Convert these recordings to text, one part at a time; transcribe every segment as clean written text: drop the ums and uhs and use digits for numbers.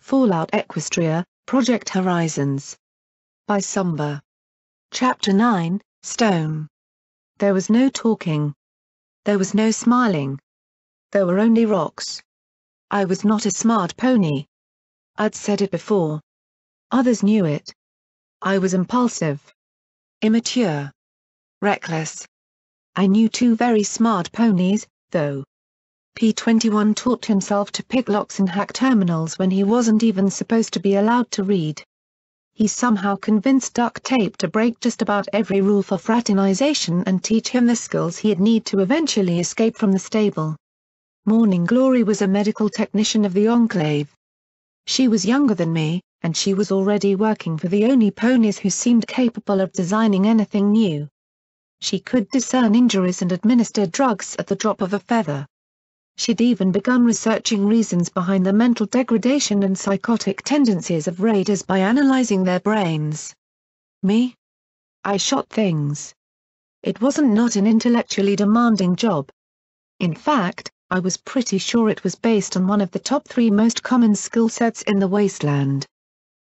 Fallout Equestria, Project Horizons. By Somber. Chapter 9, Stone. There was no talking. There was no smiling. There were only rocks. I was not a smart pony. I'd said it before. Others knew it. I was impulsive. Immature. Reckless. I knew two very smart ponies, though. P21 taught himself to pick locks and hack terminals when he wasn't even supposed to be allowed to read. He somehow convinced duct tape to break just about every rule for fraternization and teach him the skills he'd need to eventually escape from the stable. Morning Glory was a medical technician of the Enclave. She was younger than me, and she was already working for the only ponies who seemed capable of designing anything new. She could discern injuries and administer drugs at the drop of a feather. She'd even begun researching reasons behind the mental degradation and psychotic tendencies of raiders by analyzing their brains. Me? I shot things. It wasn't not an intellectually demanding job. In fact, I was pretty sure it was based on one of the top 3 most common skill sets in the wasteland.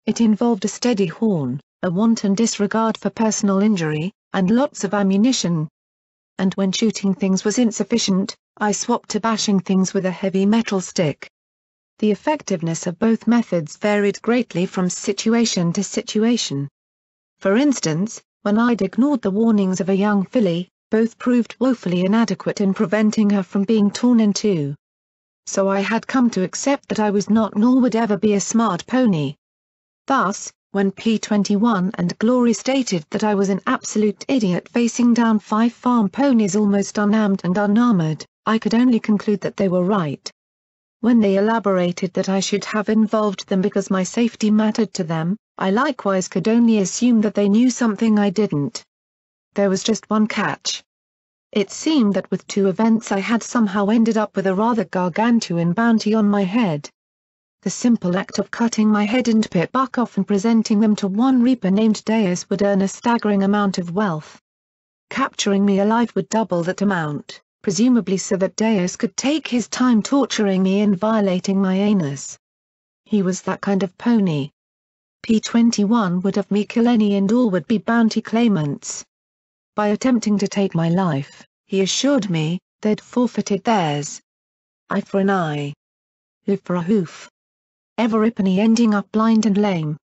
It involved a steady horn, a wanton disregard for personal injury, and lots of ammunition. And when shooting things was insufficient, I swapped to bashing things with a heavy metal stick. The effectiveness of both methods varied greatly from situation to situation. For instance, when I'd ignored the warnings of a young filly, both proved woefully inadequate in preventing her from being torn in two. So I had come to accept that I was not nor would ever be a smart pony. Thus, when P21 and Glory stated that I was an absolute idiot facing down 5 farm ponies almost unarmed and unarmored, I could only conclude that they were right. When they elaborated that I should have involved them because my safety mattered to them, I likewise could only assume that they knew something I didn't. There was just one catch. It seemed that with 2 events I had somehow ended up with a rather gargantuan bounty on my head. The simple act of cutting my head and pip buck off and presenting them to one reaper named Deus would earn a staggering amount of wealth. Capturing me alive would double that amount, presumably so that Deus could take his time torturing me and violating my anus. He was that kind of pony. P21 would have me kill any and all would be bounty claimants. By attempting to take my life, he assured me, they'd forfeited theirs. Eye for an eye. Hoof for a hoof. Every pony ending up blind and lame.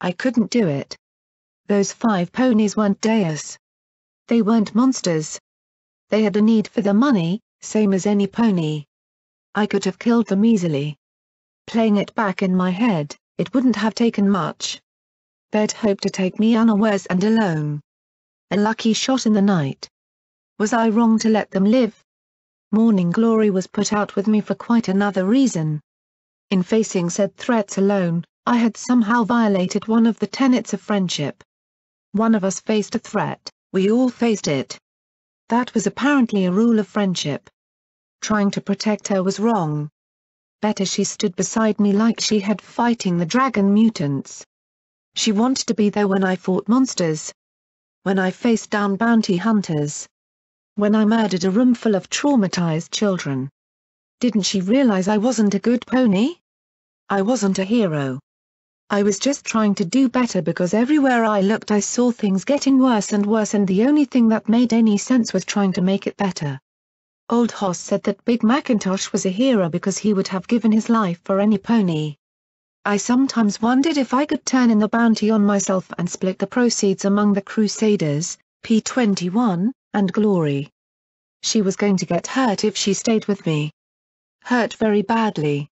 I couldn't do it. Those 5 ponies weren't Deus. They weren't monsters. They had a need for the money, same as any pony. I could have killed them easily. Playing it back in my head, it wouldn't have taken much. They'd hoped to take me unawares and alone. A lucky shot in the night. Was I wrong to let them live? Morning Glory was put out with me for quite another reason. In facing said threats alone, I had somehow violated one of the tenets of friendship. One of us faced a threat, we all faced it. That was apparently a rule of friendship. Trying to protect her was wrong. Better she stood beside me like she had fighting the dragon mutants. She wanted to be there when I fought monsters. When I faced down bounty hunters. When I murdered a room full of traumatized children. Didn't she realize I wasn't a good pony? I wasn't a hero. I was just trying to do better because everywhere I looked I saw things getting worse and the only thing that made any sense was trying to make it better. Old Hoss said that Big Macintosh was a hero because he would have given his life for any pony. I sometimes wondered if I could turn in the bounty on myself and split the proceeds among the Crusaders, P21, and Glory. She was going to get hurt if she stayed with me. Hurt very badly.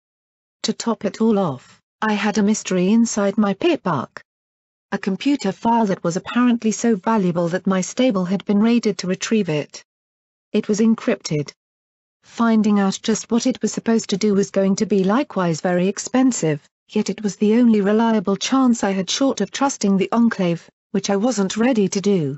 To top it all off, I had a mystery inside my pip buck. A computer file that was apparently so valuable that my stable had been raided to retrieve it. It was encrypted. Finding out just what it was supposed to do was going to be likewise very expensive. Yet it was the only reliable chance I had short of trusting the Enclave, which I wasn't ready to do.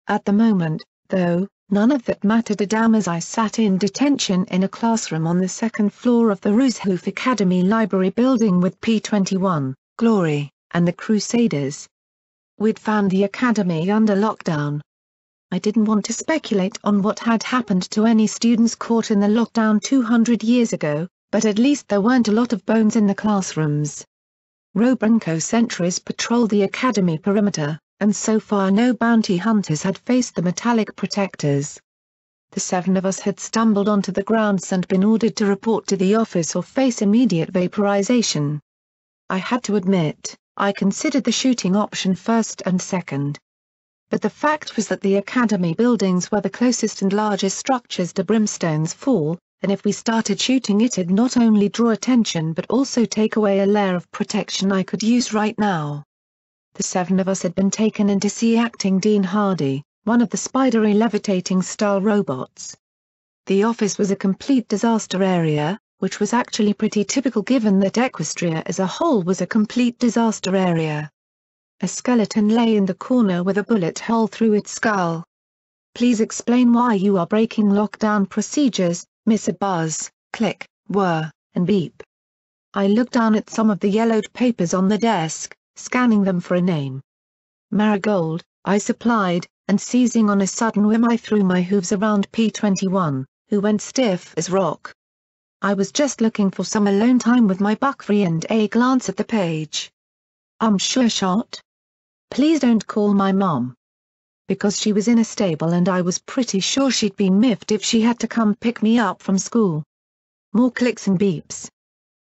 At the moment, though, none of that mattered a damn as I sat in detention in a classroom on the 2nd floor of the Rooshoof Academy Library building with P21, Glory, and the Crusaders. We'd found the academy under lockdown. I didn't want to speculate on what had happened to any students caught in the lockdown 200 years ago, but at least there weren't a lot of bones in the classrooms. Robronco sentries patrolled the academy perimeter, and so far no bounty hunters had faced the metallic protectors. The 7 of us had stumbled onto the grounds and been ordered to report to the office or face immediate vaporization. I had to admit, I considered the shooting option first and second. But the fact was that the academy buildings were the closest and largest structures to Brimstone's Fall, and if we started shooting it'd not only draw attention but also take away a layer of protection I could use right now. The 7 of us had been taken in to see acting Dean Hardy, one of the spidery levitating-style robots. The office was a complete disaster area, which was actually pretty typical given that Equestria as a whole was a complete disaster area. A skeleton lay in the corner with a bullet hole through its skull. "Please explain why you are breaking lockdown procedures, Mr. Buzz," click, whir, and beep. I looked down at some of the yellowed papers on the desk, scanning them for a name. "Marigold," I supplied, and seizing on a sudden whim I threw my hooves around P-21, who went stiff as rock. I was just looking for some alone time with my buckfree and a glance at the page. Sure shot? Please don't call my mom. Because she was in a stable and I was pretty sure she'd be miffed if she had to come pick me up from school. More clicks and beeps.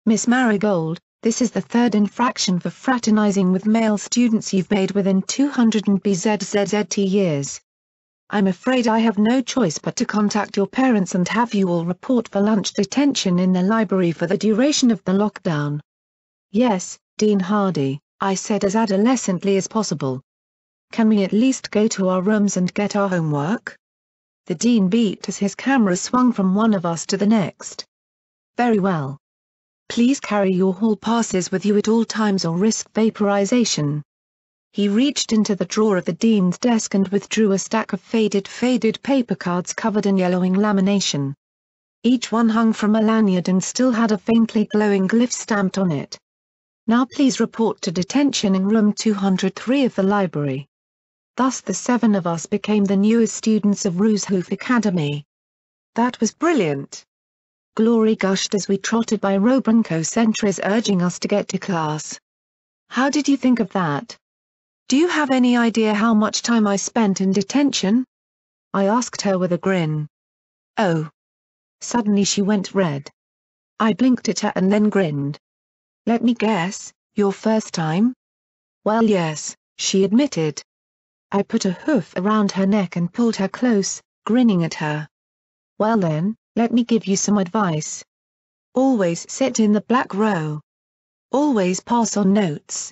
"Miss Marigold, this is the 3rd infraction for fraternizing with male students you've made within 200 BZZZT years. I'm afraid I have no choice but to contact your parents and have you all report for lunch detention in the library for the duration of the lockdown." "Yes, Dean Hardy," I said as adolescently as possible. "Can we at least go to our rooms and get our homework?" The dean beeped as his camera swung from one of us to the next. "Very well. Please carry your hall passes with you at all times or risk vaporization." He reached into the drawer of the dean's desk and withdrew a stack of faded paper cards covered in yellowing lamination. Each one hung from a lanyard and still had a faintly glowing glyph stamped on it. "Now please report to detention in room 203 of the library." Thus the 7 of us became the newest students of Rooshoof Academy. "That was brilliant!" Glory gushed as we trotted by Robronco sentries urging us to get to class. "How did you think of that? Do you have any idea how much time I spent in detention?" I asked her with a grin. "Oh." Suddenly she went red. I blinked at her and then grinned. "Let me guess, your first time?" "Well yes," she admitted. I put a hoof around her neck and pulled her close, grinning at her. "Well then, let me give you some advice. Always sit in the black row. Always pass on notes.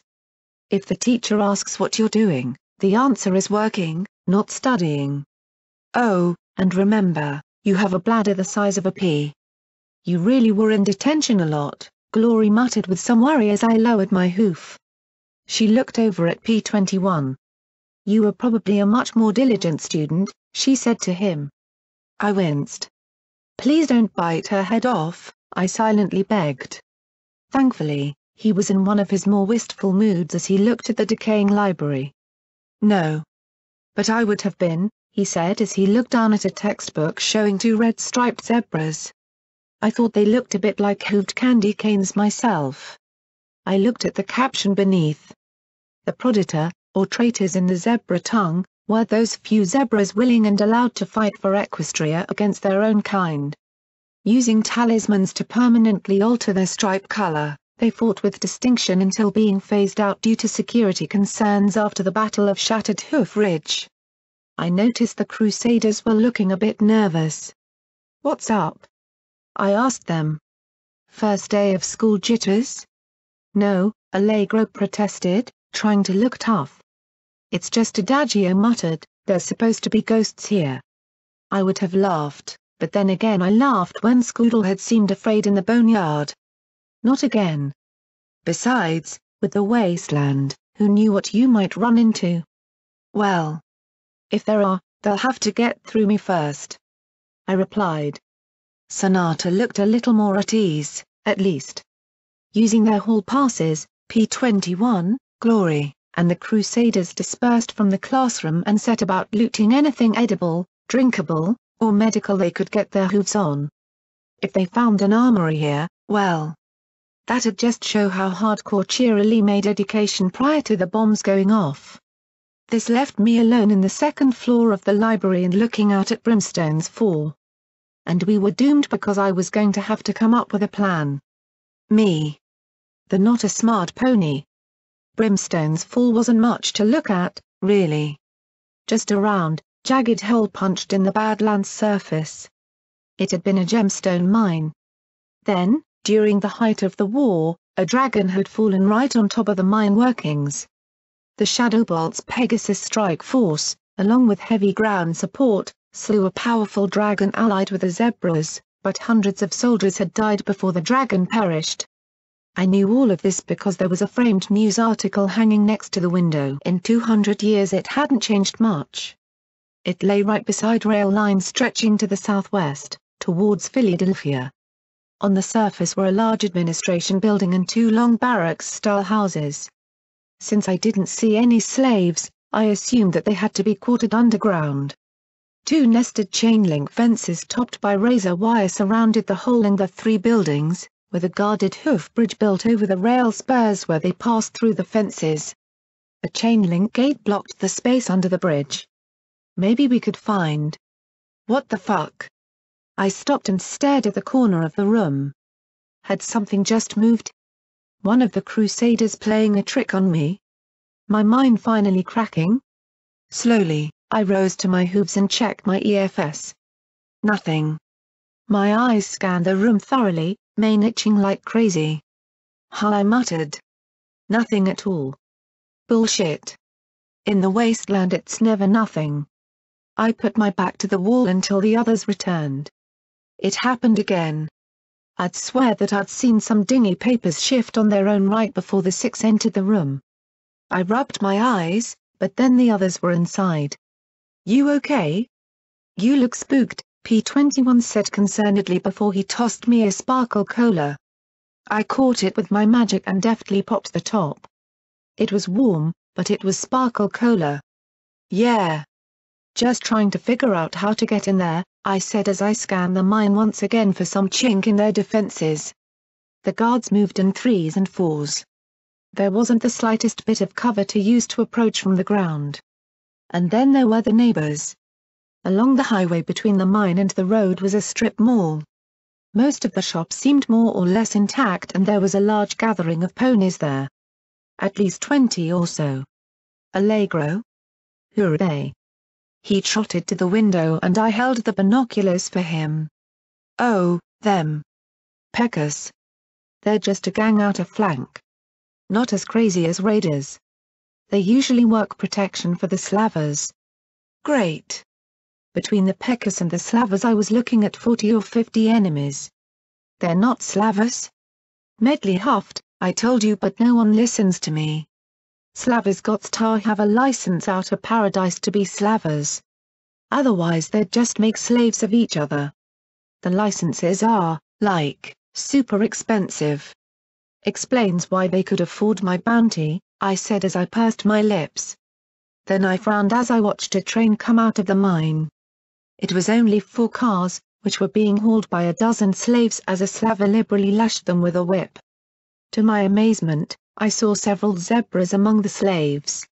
If the teacher asks what you're doing, the answer is working, not studying. Oh, and remember, you have a bladder the size of a pea." "You really were in detention a lot," Glory muttered with some worry as I lowered my hoof. She looked over at P-21. "You were probably a much more diligent student," she said to him. I winced. "Please don't bite her head off," I silently begged. Thankfully, he was in one of his more wistful moods as he looked at the decaying library. "No. But I would have been," he said as he looked down at a textbook showing 2 red-striped zebras. "I thought they looked a bit like hooved candy canes myself." I looked at the caption beneath. "The proditor, or traitors in the zebra tongue, were those few zebras willing and allowed to fight for Equestria against their own kind. Using talismans to permanently alter their stripe color, they fought with distinction until being phased out due to security concerns after the Battle of Shattered Hoof Ridge." I noticed the Crusaders were looking a bit nervous. "What's up?" I asked them. "First day of school jitters?" "No," Allegro protested, trying to look tough. "It's just Adagio muttered, there's supposed to be ghosts here." I would have laughed, but then again I laughed when Scoodle had seemed afraid in the boneyard. Not again. Besides, with the wasteland, who knew what you might run into? "Well, if there are, they'll have to get through me first," I replied. Sonata looked a little more at ease, at least. Using their hall passes, P-21, Glory, and the Crusaders dispersed from the classroom and set about looting anything edible, drinkable, or medical they could get their hooves on. If they found an armory here, Well, that'd just show how hardcore cheerily made education prior to the bombs going off. This left me alone in the second floor of the library and looking out at Brimstone's Fall. And we were doomed because I was going to have to come up with a plan. Me. The not a smart pony. Brimstone's Fall wasn't much to look at, really. Just a round, jagged hole punched in the Badlands surface. It had been a gemstone mine. Then, during the height of the war, a dragon had fallen right on top of the mine workings. The Shadowbolt's Pegasus strike force, along with heavy ground support, slew a powerful dragon allied with the Zebras, but hundreds of soldiers had died before the dragon perished. I knew all of this because there was a framed news article hanging next to the window. In 200 years it hadn't changed much. It lay right beside rail lines stretching to the southwest, towards Philadelphia. On the surface were a large administration building and two long barracks-style houses. Since I didn't see any slaves, I assumed that they had to be quartered underground. Two nested chain-link fences topped by razor wire surrounded the whole and the three buildings, with a guarded hoof bridge built over the rail spurs where they passed through the fences. A chain-link gate blocked the space under the bridge. Maybe we could find... What the fuck? I stopped and stared at the corner of the room. Had something just moved? One of the Crusaders playing a trick on me? My mind finally cracking? Slowly, I rose to my hooves and checked my EFS. Nothing. My eyes scanned the room thoroughly, mane itching like crazy. I muttered. Nothing at all. Bullshit. In the wasteland it's never nothing. I put my back to the wall until the others returned. It happened again. I'd swear that I'd seen some dingy papers shift on their own right before the six entered the room. I rubbed my eyes, but then the others were inside. You okay? You look spooked, P21 said concernedly before he tossed me a sparkle cola. I caught it with my magic and deftly popped the top. It was warm, but it was sparkle cola. Yeah. Just trying to figure out how to get in there, I said as I scanned the mine once again for some chink in their defenses. The guards moved in threes and fours. There wasn't the slightest bit of cover to use to approach from the ground. And then there were the neighbors. Along the highway between the mine and the road was a strip mall. Most of the shops seemed more or less intact and there was a large gathering of ponies there. At least 20 or so. Allegro? Who are they? He trotted to the window and I held the binoculars for him. Oh, them. Peckers. They're just a gang out of flank. Not as crazy as raiders. They usually work protection for the Slavers. Great. Between the Peckers and the Slavers I was looking at 40 or 50 enemies. They're not Slavers? Medley huffed, I told you but no one listens to me. Slavers Gottstar have a license out of paradise to be Slavers. Otherwise they'd just make slaves of each other. The licenses are, like, super expensive. Explains why they could afford my bounty, I said as I pursed my lips. Then I frowned as I watched a train come out of the mine. It was only 4 cars, which were being hauled by a dozen slaves as a slaver liberally lashed them with a whip. To my amazement, I saw several zebras among the slaves.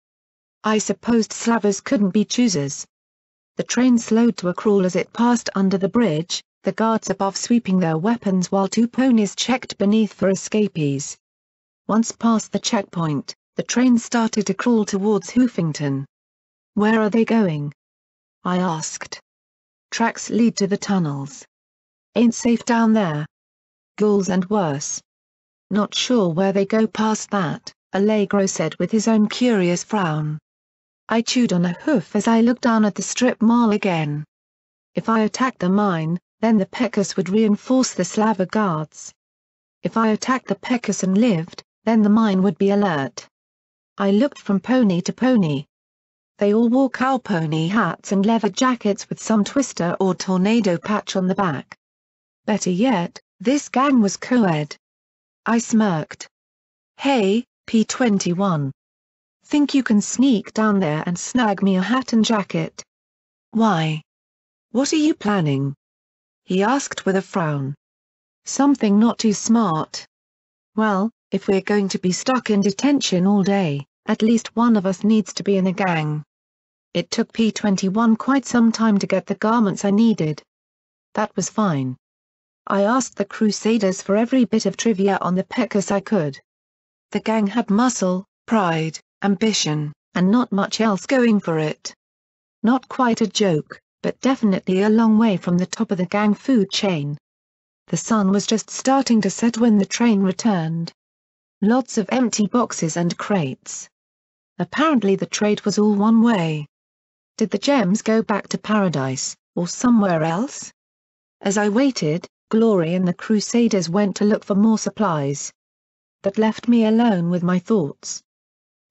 I supposed Slavers couldn't be choosers. The train slowed to a crawl as it passed under the bridge, the guards above sweeping their weapons while 2 ponies checked beneath for escapees. Once past the checkpoint, the train started to crawl towards Hoofington. Where are they going? I asked. Tracks lead to the tunnels. Ain't safe down there. Ghouls and worse. Not sure where they go past that, Allegro said with his own curious frown. I chewed on a hoof as I looked down at the strip mall again. If I attacked the mine, then the Peckers would reinforce the Slaver guards. If I attacked the Peckers and lived, then the mine would be alert. I looked from pony to pony. They all wore cowpony hats and leather jackets with some twister or tornado patch on the back. Better yet, this gang was co-ed. I smirked. Hey, P21. Think you can sneak down there and snag me a hat and jacket? Why? What are you planning? He asked with a frown. Something not too smart. Well, if we're going to be stuck in detention all day, at least one of us needs to be in a gang. It took P-21 quite some time to get the garments I needed. That was fine. I asked the Crusaders for every bit of trivia on the Peckers I could. The gang had muscle, pride, ambition, and not much else going for it. Not quite a joke, but definitely a long way from the top of the gang food chain. The sun was just starting to set when the train returned. Lots of empty boxes and crates. Apparently the trade was all one way. Did the gems go back to paradise, or somewhere else? As I waited, Glory and the Crusaders went to look for more supplies. That left me alone with my thoughts.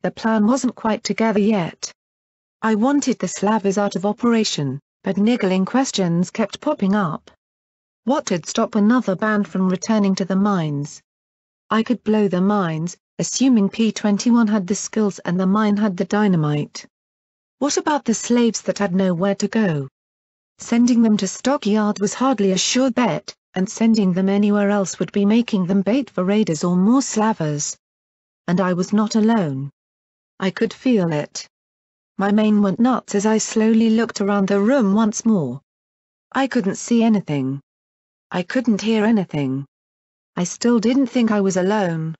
The plan wasn't quite together yet. I wanted the Slavers out of operation, but niggling questions kept popping up. What would stop another band from returning to the mines? I could blow the mines, assuming P-21 had the skills and the mine had the dynamite. What about the slaves that had nowhere to go? Sending them to Stockyard was hardly a sure bet, and sending them anywhere else would be making them bait for raiders or more Slavers. And I was not alone. I could feel it. My mane went nuts as I slowly looked around the room once more. I couldn't see anything. I couldn't hear anything. I still didn't think I was alone.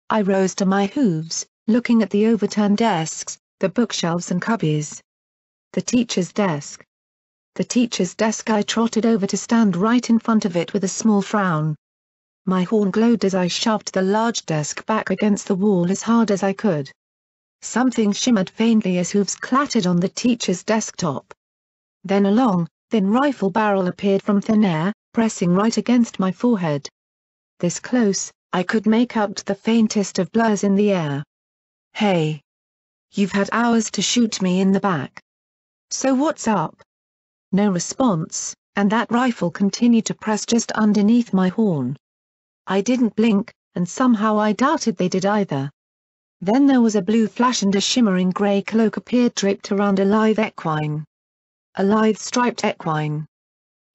I rose to my hooves, looking at the overturned desks, the bookshelves and cubbies. The teacher's desk. The teacher's desk. I trotted over to stand right in front of it with a small frown. My horn glowed as I shoved the large desk back against the wall as hard as I could. Something shimmered faintly as hooves clattered on the teacher's desktop. Then a long, thin rifle barrel appeared from thin air, pressing right against my forehead. This close, I could make out the faintest of blurs in the air. Hey! You've had hours to shoot me in the back. So what's up? No response, and that rifle continued to press just underneath my horn. I didn't blink, and somehow I doubted they did either. Then there was a blue flash and a shimmering grey cloak appeared draped around a lithe equine. A lithe striped equine.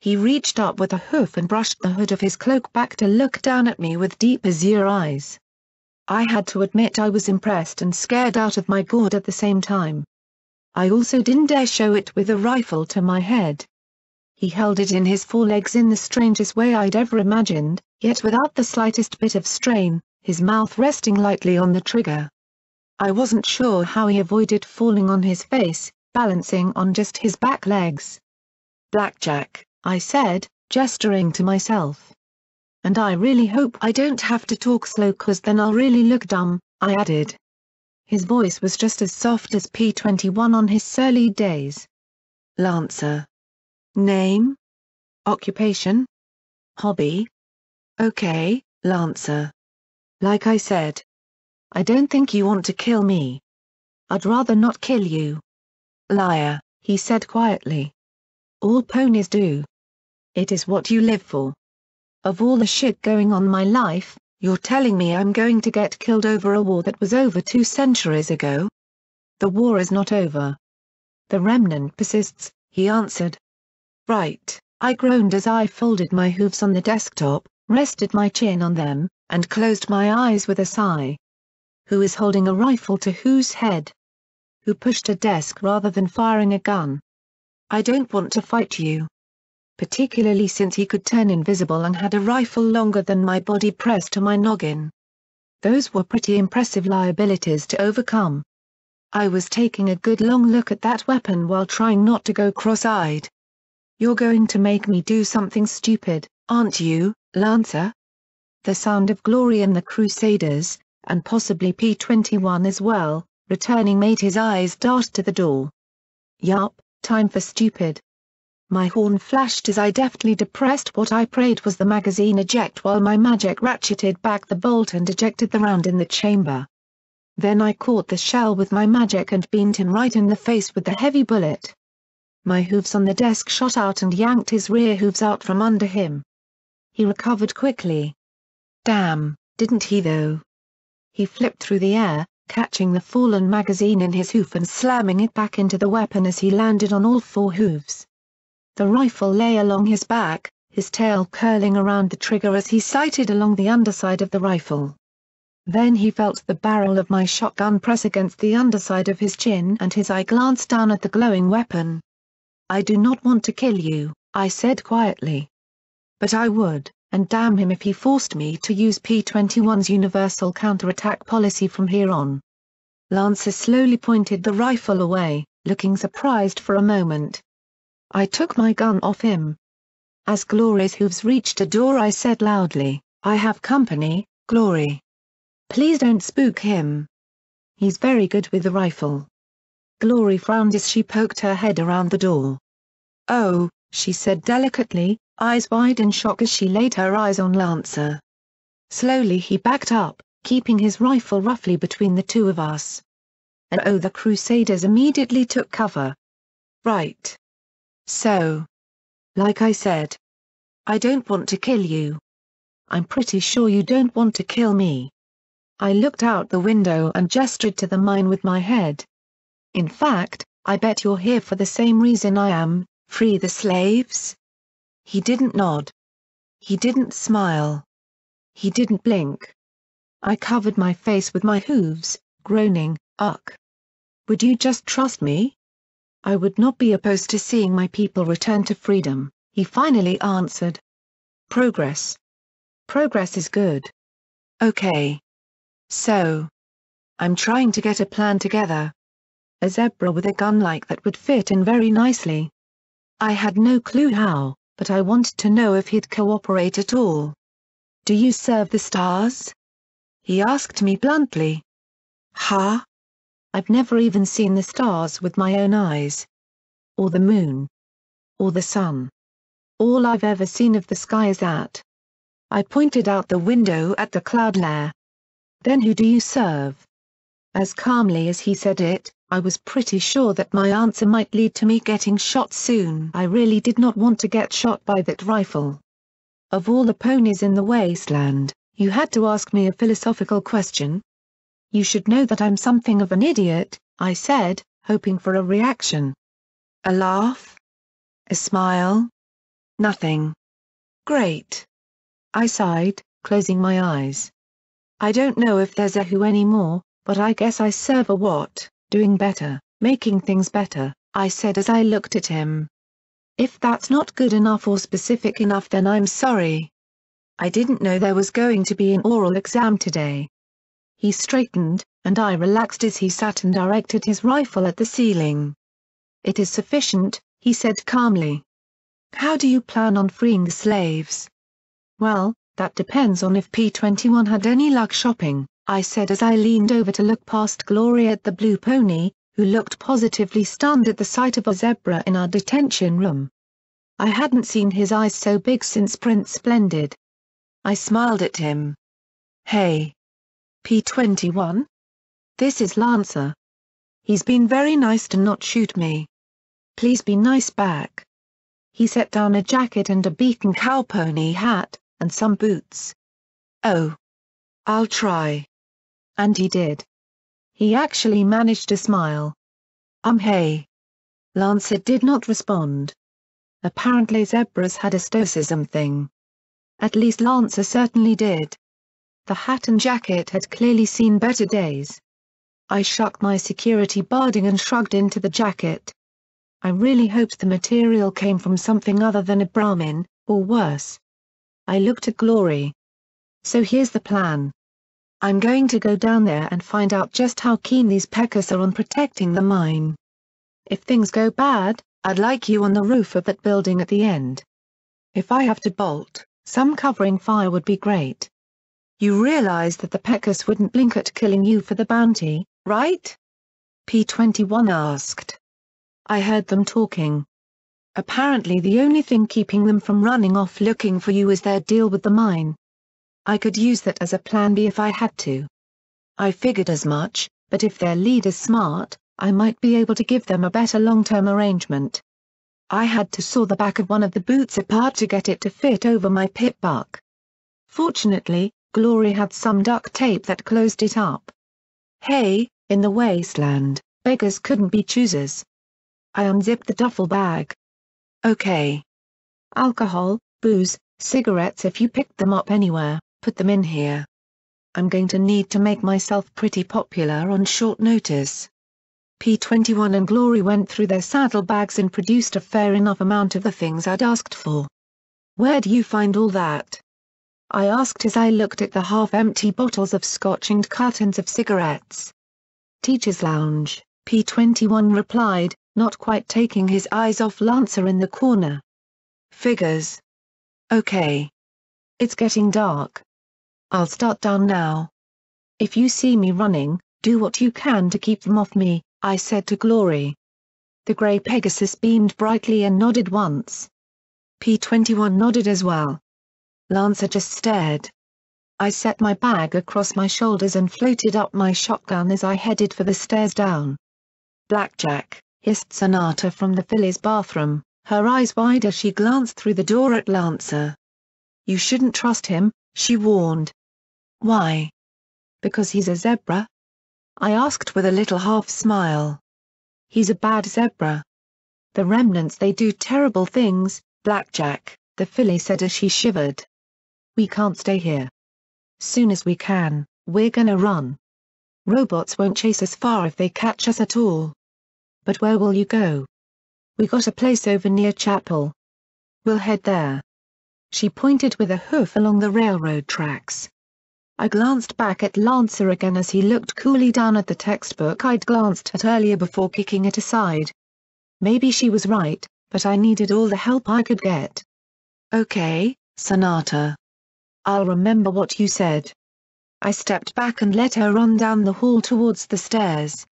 He reached up with a hoof and brushed the hood of his cloak back to look down at me with deep azure eyes. I had to admit I was impressed and scared out of my gourd at the same time. I also didn't dare show it with a rifle to my head. He held it in his forelegs in the strangest way I'd ever imagined, yet without the slightest bit of strain, his mouth resting lightly on the trigger. I wasn't sure how he avoided falling on his face, balancing on just his back legs. "Blackjack," I said, gesturing to myself. "And I really hope I don't have to talk slow 'cause then I'll really look dumb," I added. His voice was just as soft as P-21 on his surly days. "Lancer. Name? Occupation? Hobby? Okay, Lancer. Like I said. I don't think you want to kill me. I'd rather not kill you." "Liar," he said quietly. "All ponies do. It is what you live for. Of all the shit going on in my life, you're telling me I'm going to get killed over a war that was over 2 centuries ago? The war is not over. The remnant persists," he answered. "Right," I groaned as I folded my hooves on the desktop, rested my chin on them, and closed my eyes with a sigh. Who is holding a rifle to whose head? Who pushed a desk rather than firing a gun? I don't want to fight you. Particularly since he could turn invisible and had a rifle longer than my body pressed to my noggin. Those were pretty impressive liabilities to overcome. I was taking a good long look at that weapon while trying not to go cross-eyed. "You're going to make me do something stupid, aren't you, Lancer?" The sound of Glory and the Crusaders, and possibly P-21 as well, returning made his eyes dart to the door. "Yup, time for stupid." My horn flashed as I deftly depressed what I prayed was the magazine eject while my magic ratcheted back the bolt and ejected the round in the chamber. Then I caught the shell with my magic and beamed him right in the face with the heavy bullet. My hooves on the desk shot out and yanked his rear hooves out from under him. He recovered quickly. Damn, didn't he though? He flipped through the air, catching the fallen magazine in his hoof and slamming it back into the weapon as he landed on all 4 hooves. The rifle lay along his back, his tail curling around the trigger as he sighted along the underside of the rifle. Then he felt the barrel of my shotgun press against the underside of his chin and his eye glanced down at the glowing weapon. "I do not want to kill you," I said quietly. "But I would, and damn him if he forced me to use P-21's universal counterattack policy from here on." Lancer slowly pointed the rifle away, looking surprised for a moment. I took my gun off him. As Glory's hooves reached a door I said loudly, "I have company, Glory. Please don't spook him. He's very good with the rifle." Glory frowned as she poked her head around the door. "Oh," she said delicately, eyes wide in shock as she laid her eyes on Lancer. Slowly he backed up, keeping his rifle roughly between the two of us. And oh, the Crusaders immediately took cover. "Right. So. Like I said. I don't want to kill you. I'm pretty sure you don't want to kill me." I looked out the window and gestured to the mine with my head. "In fact, I bet you're here for the same reason I am, free the slaves?" He didn't nod. He didn't smile. He didn't blink. I covered my face with my hooves, groaning, "Ugh. Would you just trust me?" "I would not be opposed to seeing my people return to freedom," he finally answered. "Progress. Progress is good. Okay. So. I'm trying to get a plan together. A zebra with a gun like that would fit in very nicely." I had no clue how, but I wanted to know if he'd cooperate at all. "Do you serve the stars?" he asked me bluntly. "Huh? I've never even seen the stars with my own eyes. Or the moon. Or the sun. All I've ever seen of the sky is that." I pointed out the window at the cloud layer. "Then who do you serve?" As calmly as he said it, I was pretty sure that my answer might lead to me getting shot soon. I really did not want to get shot by that rifle. Of all the ponies in the wasteland, you had to ask me a philosophical question? "You should know that I'm something of an idiot," I said, hoping for a reaction. A laugh? A smile? Nothing. Great. I sighed, closing my eyes. "I don't know if there's a who anymore, but I guess I serve a what, doing better, making things better," I said as I looked at him. "If that's not good enough or specific enough then I'm sorry. I didn't know there was going to be an oral exam today." He straightened, and I relaxed as he sat and directed his rifle at the ceiling. "It is sufficient," he said calmly. "How do you plan on freeing the slaves?" "Well, that depends on if P-21 had any luck shopping," I said as I leaned over to look past Gloria at the blue pony, who looked positively stunned at the sight of a zebra in our detention room. I hadn't seen his eyes so big since Prince Splendid. I smiled at him. "Hey. P-21? This is Lancer. He's been very nice to not shoot me. Please be nice back." He set down a jacket and a beaten cowpony hat, and some boots. "Oh. I'll try." And he did. He actually managed to smile. Hey." Lancer did not respond. Apparently zebras had a stoicism thing. At least Lancer certainly did. The hat and jacket had clearly seen better days. I shucked my security barding and shrugged into the jacket. I really hoped the material came from something other than a Brahmin, or worse. I looked at Glory. "So here's the plan. I'm going to go down there and find out just how keen these Pecos are on protecting the mine. If things go bad, I'd like you on the roof of that building at the end. If I have to bolt, some covering fire would be great. You realize that the Pecos wouldn't blink at killing you for the bounty, right?" P-21 asked. I heard them talking. Apparently the only thing keeping them from running off looking for you is their deal with the mine. I could use that as a plan B if I had to. I figured as much, but if their leader's smart, I might be able to give them a better long-term arrangement. I had to saw the back of one of the boots apart to get it to fit over my pit buck. Fortunately, Glory had some duct tape that closed it up. Hey, in the wasteland, beggars couldn't be choosers. I unzipped the duffel bag. "Okay. Alcohol, Booze, cigarettes if you picked them up anywhere, put them in here. I'm going to need to make myself pretty popular on short notice. P21 and Glory went through their saddlebags and produced a fair enough amount of the things I'd asked for. Where'd you find all that? I asked as I looked at the half-empty bottles of scotch and cartons of cigarettes. Teacher's Lounge, P21 replied, not quite taking his eyes off Lancer in the corner. Figures. Okay. It's getting dark. I'll start down now. If you see me running, do what you can to keep them off me, I said to Glory. The grey Pegasus beamed brightly and nodded once. P21 nodded as well. Lancer just stared. I set my bag across my shoulders and floated up my shotgun as I headed for the stairs down. Blackjack, hissed Sonata from the filly's bathroom, her eyes wide as she glanced through the door at Lancer. You shouldn't trust him, she warned. Why? Because he's a zebra? I asked with a little half-smile. He's a bad zebra. The remnants they do terrible things, Blackjack, the filly said as she shivered. We can't stay here. Soon as we can, we're gonna run. Robots won't chase us far if they catch us at all. But where will you go? We got a place over near Chapel. We'll head there. She pointed with a hoof along the railroad tracks. I glanced back at Lancer again as he looked coolly down at the textbook I'd glanced at earlier before kicking it aside. Maybe she was right, but I needed all the help I could get. Okay, Sonata. I'll remember what you said. I stepped back and let her run down the hall towards the stairs.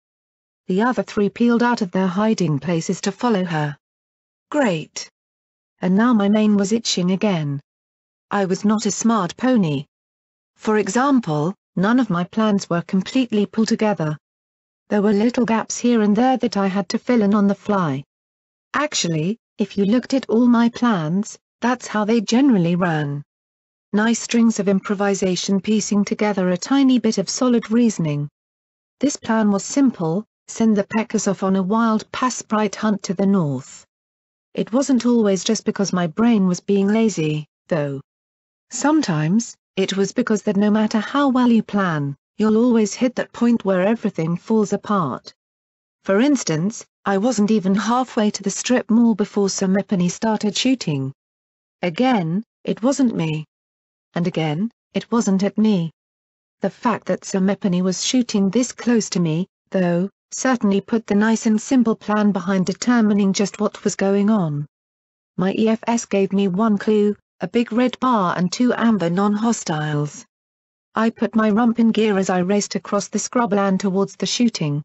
The other three peeled out of their hiding places to follow her. Great. And now my mane was itching again. I was not a smart pony. For example, none of my plans were completely pulled together. There were little gaps here and there that I had to fill in on the fly. Actually, if you looked at all my plans, that's how they generally ran. Nice strings of improvisation piecing together a tiny bit of solid reasoning. This plan was simple: send the Peckers off on a wild pasprite hunt to the north. It wasn't always just because my brain was being lazy, though. Sometimes, it was because that no matter how well you plan, you'll always hit that point where everything falls apart. For instance, I wasn't even halfway to the strip mall before cyberpony started shooting. Again, it wasn't me. And again, it wasn't at me. The fact that cyberpony was shooting this close to me, though, certainly put the nice and simple plan behind determining just what was going on. My EFS gave me one clue, a big red bar and 2 amber non-hostiles. I put my rump in gear as I raced across the scrubland towards the shooting.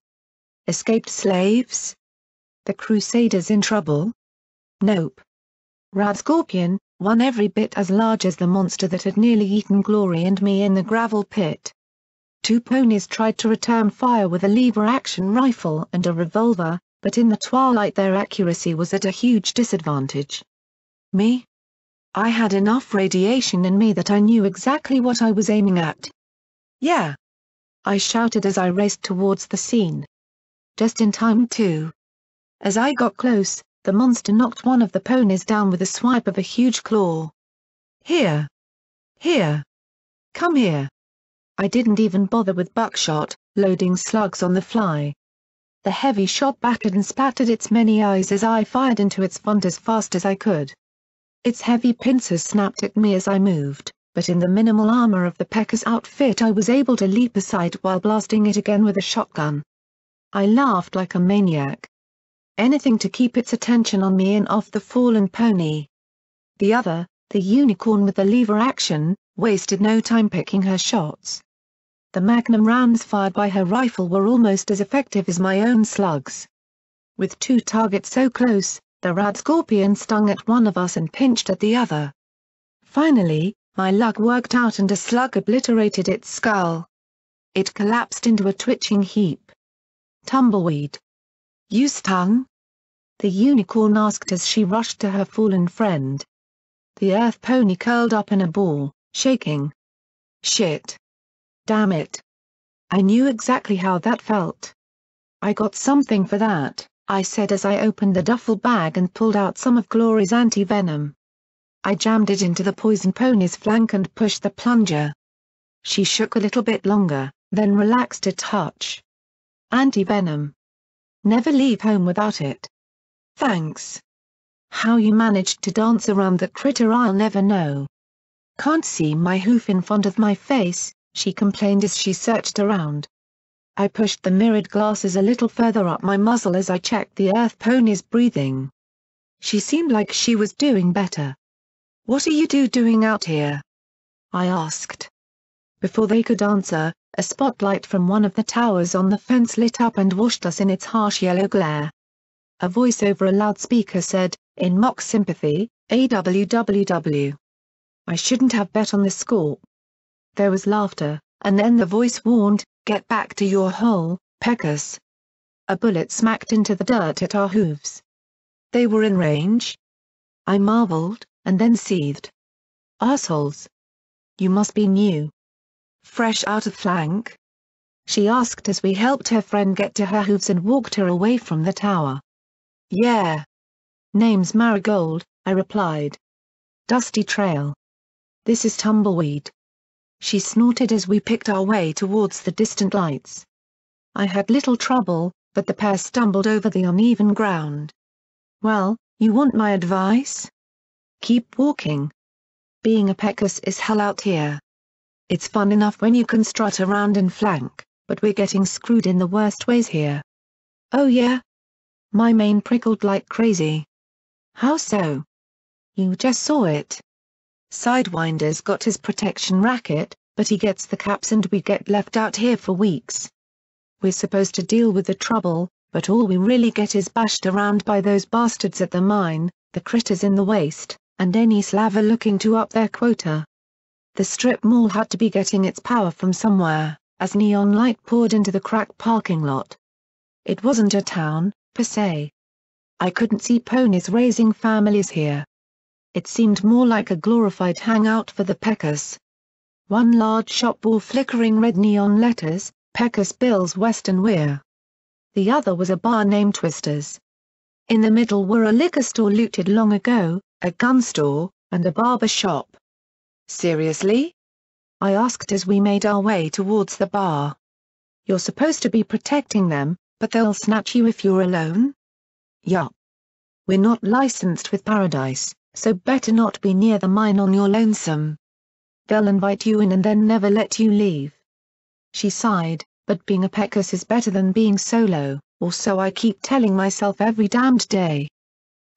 Escaped slaves? The Crusaders in trouble? Nope. Rad Scorpion, one every bit as large as the monster that had nearly eaten Glory and me in the gravel pit. 2 ponies tried to return fire with a lever-action rifle and a revolver, but in the twilight their accuracy was at a huge disadvantage. Me? I had enough radiation in me that I knew exactly what I was aiming at. Yeah! I shouted as I raced towards the scene. Just in time too. As I got close, the monster knocked one of the ponies down with a swipe of a huge claw. Here! Here! Come here! I didn't even bother with buckshot, loading slugs on the fly. The heavy shot battered and splattered its many eyes as I fired into its front as fast as I could. Its heavy pincers snapped at me as I moved, but in the minimal armor of the Pecker's outfit I was able to leap aside while blasting it again with a shotgun. I laughed like a maniac. Anything to keep its attention on me and off the fallen pony. The other, the unicorn with the lever action, wasted no time picking her shots. The magnum rounds fired by her rifle were almost as effective as my own slugs. With 2 targets so close, the Rad Scorpion stung at one of us and pinched at the other. Finally, my luck worked out and a slug obliterated its skull. It collapsed into a twitching heap. Tumbleweed. You stung? The unicorn asked as she rushed to her fallen friend. The earth pony curled up in a ball, shaking. Shit. Damn it. I knew exactly how that felt. I got something for that, I said as I opened the duffel bag and pulled out some of Glory's anti-venom. I jammed it into the poison pony's flank and pushed the plunger. She shook a little bit longer, then relaxed a touch. Anti-venom. Never leave home without it. Thanks. How you managed to dance around the critter I'll never know. Can't see my hoof in front of my face, she complained as she searched around. I pushed the mirrored glasses a little further up my muzzle as I checked the earth pony's breathing. She seemed like she was doing better. What are you doing out here? I asked. Before they could answer, a spotlight from one of the towers on the fence lit up and washed us in its harsh yellow glare. A voice over a loudspeaker said, in mock sympathy, AWWW. I shouldn't have bet on the score. There was laughter, and then the voice warned, get back to your hole, peckers. A bullet smacked into the dirt at our hooves. They were in range? I marveled, and then seethed. Assholes. You must be new. Fresh out of flank? She asked as we helped her friend get to her hooves and walked her away from the tower. Yeah. Name's Marigold, I replied. Dusty trail. This is Tumbleweed. She snorted as we picked our way towards the distant lights. I had little trouble, but the pair stumbled over the uneven ground. Well, you want my advice? Keep walking. Being a peckus is hell out here. It's fun enough when you can strut around and flank, but we're getting screwed in the worst ways here. Oh yeah? My mane prickled like crazy. How so? You just saw it. Sidewinder's got his protection racket, but he gets the caps and we get left out here for weeks. We're supposed to deal with the trouble, but all we really get is bashed around by those bastards at the mine, the critters in the waste, and any slaver looking to up their quota. The strip mall had to be getting its power from somewhere, as neon light poured into the crack parking lot. It wasn't a town, per se. I couldn't see ponies raising families here. It seemed more like a glorified hangout for the peckers. One large shop bore flickering red neon letters, Peckers Bill's Western Wear. The other was a bar named Twisters. In the middle were a liquor store looted long ago, a gun store, and a barber shop. Seriously? I asked as we made our way towards the bar. You're supposed to be protecting them, but they'll snatch you if you're alone? Yup. We're not licensed with Paradise, so better not be near the mine on your lonesome. They'll invite you in and then never let you leave. She sighed, but being a peckus is better than being solo, or so I keep telling myself every damned day.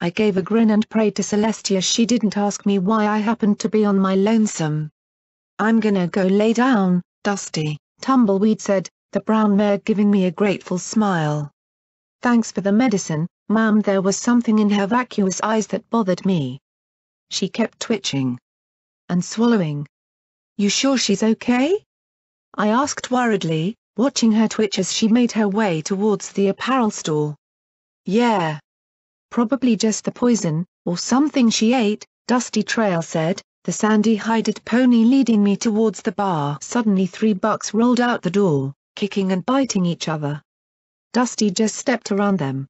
I gave a grin and prayed to Celestia she didn't ask me why I happened to be on my lonesome. I'm gonna go lay down, Dusty, Tumbleweed said, the brown mare giving me a grateful smile. Thanks for the medicine, ma'am. There was something in her vacuous eyes that bothered me. She kept twitching and swallowing. You sure she's okay? I asked worriedly, watching her twitch as she made her way towards the apparel store. Yeah. Probably just the poison, or something she ate, Dusty Trail said, the sandy-hided pony leading me towards the bar. Suddenly 3 bucks rolled out the door, kicking and biting each other. Dusty just stepped around them.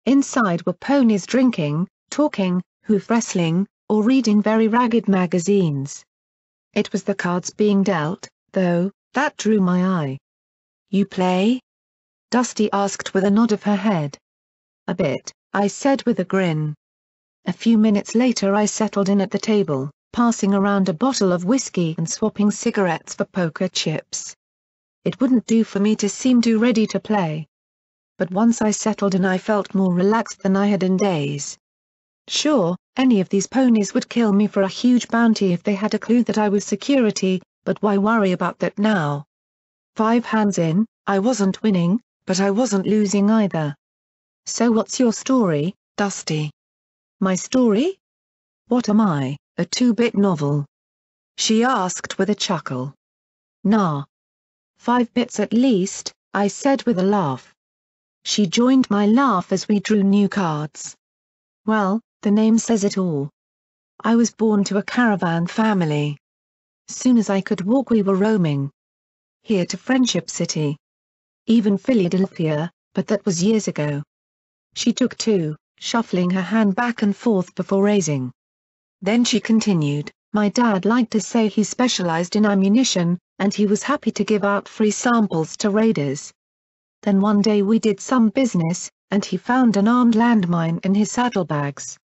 Inside were ponies drinking, talking, hoof wrestling, or reading very ragged magazines. It was the cards being dealt, though, that drew my eye. You play? Dusty asked with a nod of her head. A bit, I said with a grin. A few minutes later I settled in at the table, passing around a bottle of whiskey and swapping cigarettes for poker chips. It wouldn't do for me to seem too ready to play. But once I settled in I felt more relaxed than I had in days. Sure, any of these ponies would kill me for a huge bounty if they had a clue that I was security, but why worry about that now? 5 hands in, I wasn't winning, but I wasn't losing either. So what's your story, Dusty? My story? What am I, a 2-bit novel? She asked with a chuckle. Nah. 5 bits at least, I said with a laugh. She joined my laugh as we drew new cards. Well, the name says it all. I was born to a caravan family. Soon as I could walk we were roaming. Here to Friendship City. Even Philadelphia, but that was years ago. She took 2, shuffling her hand back and forth before raising. Then she continued, "My dad liked to say he specialized in ammunition, and he was happy to give out free samples to raiders. Then one day we did some business, and he found an armed landmine in his saddlebags.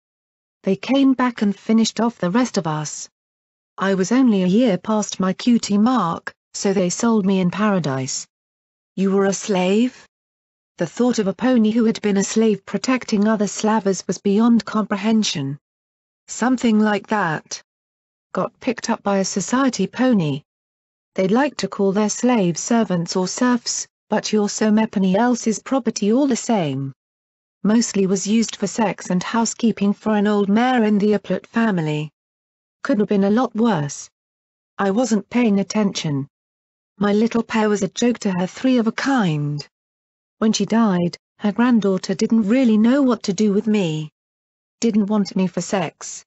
They came back and finished off the rest of us. I was only a year past my QT mark, so they sold me in paradise." "You were a slave?" The thought of a pony who had been a slave protecting other slavers was beyond comprehension. "Something like that. Got picked up by a society pony. They'd like to call their slaves servants or serfs, but you're somebody else's property all the same. Mostly was used for sex and housekeeping for an old mare in the Applet family. Could have been a lot worse. I wasn't paying attention. My little pair was a joke to her, three of a kind. When she died, her granddaughter didn't really know what to do with me. Didn't want me for sex.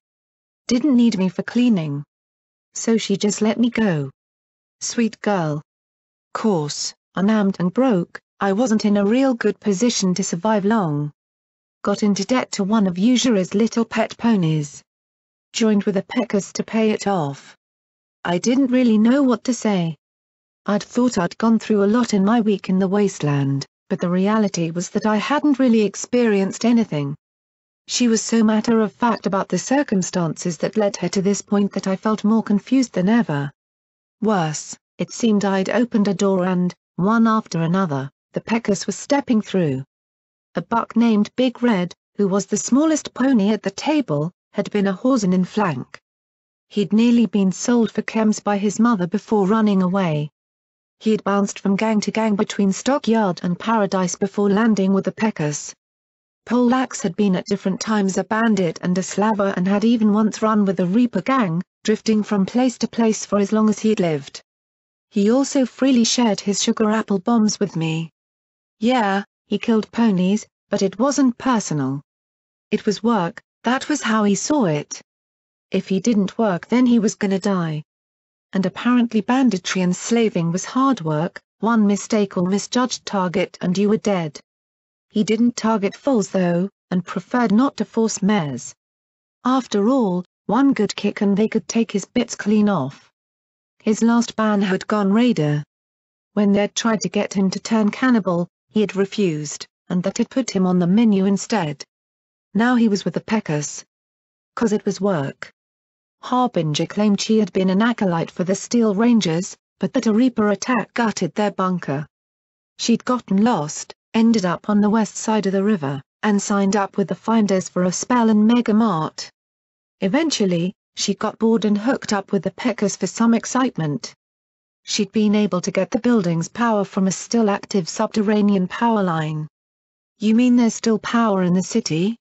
Didn't need me for cleaning. So she just let me go. Sweet girl. Course, unarmed and broke, I wasn't in a real good position to survive long. Got into debt to one of Yuzura's little pet ponies. Joined with a Pecos to pay it off. I didn't really know what to say. I'd thought I'd gone through a lot in my week in the wasteland, but the reality was that I hadn't really experienced anything. She was so matter-of-fact about the circumstances that led her to this point that I felt more confused than ever. Worse, it seemed I'd opened a door and, one after another, the Pecos was stepping through. A buck named Big Red, who was the smallest pony at the table, had been a hosen in flank. He'd nearly been sold for chems by his mother before running away. He had bounced from gang to gang between Stockyard and Paradise before landing with the Pecos. Poleaxe had been at different times a bandit and a slaver and had even once run with the Reaper gang, drifting from place to place for as long as he'd lived. He also freely shared his sugar apple bombs with me. Yeah, he killed ponies, but it wasn't personal. It was work, that was how he saw it. If he didn't work then he was gonna die. And apparently banditry and slaving was hard work, one mistake or misjudged target and you were dead. He didn't target foals though, and preferred not to force mares. After all, one good kick and they could take his bits clean off. His last ban had gone raider. When they'd tried to get him to turn cannibal, he had refused, and that had put him on the menu instead. Now he was with the Pecos. 'Cause it was work. Harbinger claimed she had been an acolyte for the Steel Rangers, but that a Reaper attack gutted their bunker. She'd gotten lost, ended up on the west side of the river, and signed up with the Finders for a spell in Mega Mart. Eventually, she got bored and hooked up with the Pecos for some excitement. She'd been able to get the building's power from a still active subterranean power line. "You mean there's still power in the city?"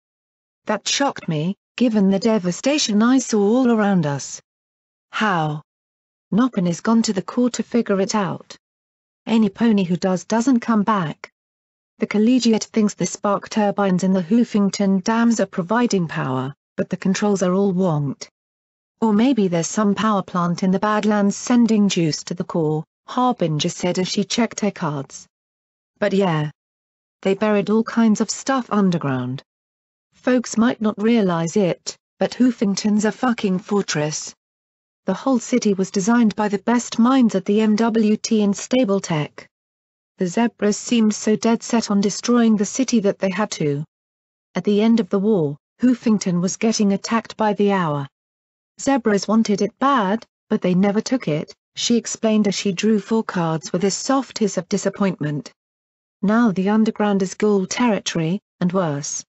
That shocked me, given the devastation I saw all around us. "How?" "Noppin has gone to the core to figure it out. Any pony who doesn't come back. The Collegiate thinks the spark turbines in the Hoofington dams are providing power, but the controls are all wonked. Or maybe there's some power plant in the Badlands sending juice to the core," Harbinger said as she checked her cards. "But yeah. They buried all kinds of stuff underground. Folks might not realize it, but Hoofington's a fucking fortress. The whole city was designed by the best minds at the MWT in stable tech. The Zebras seemed so dead set on destroying the city that they had to. At the end of the war, Hoofington was getting attacked by the hour. Zebras wanted it bad, but they never took it," she explained as she drew 4 cards with a soft hiss of disappointment. "Now the underground is ghoul territory, and worse.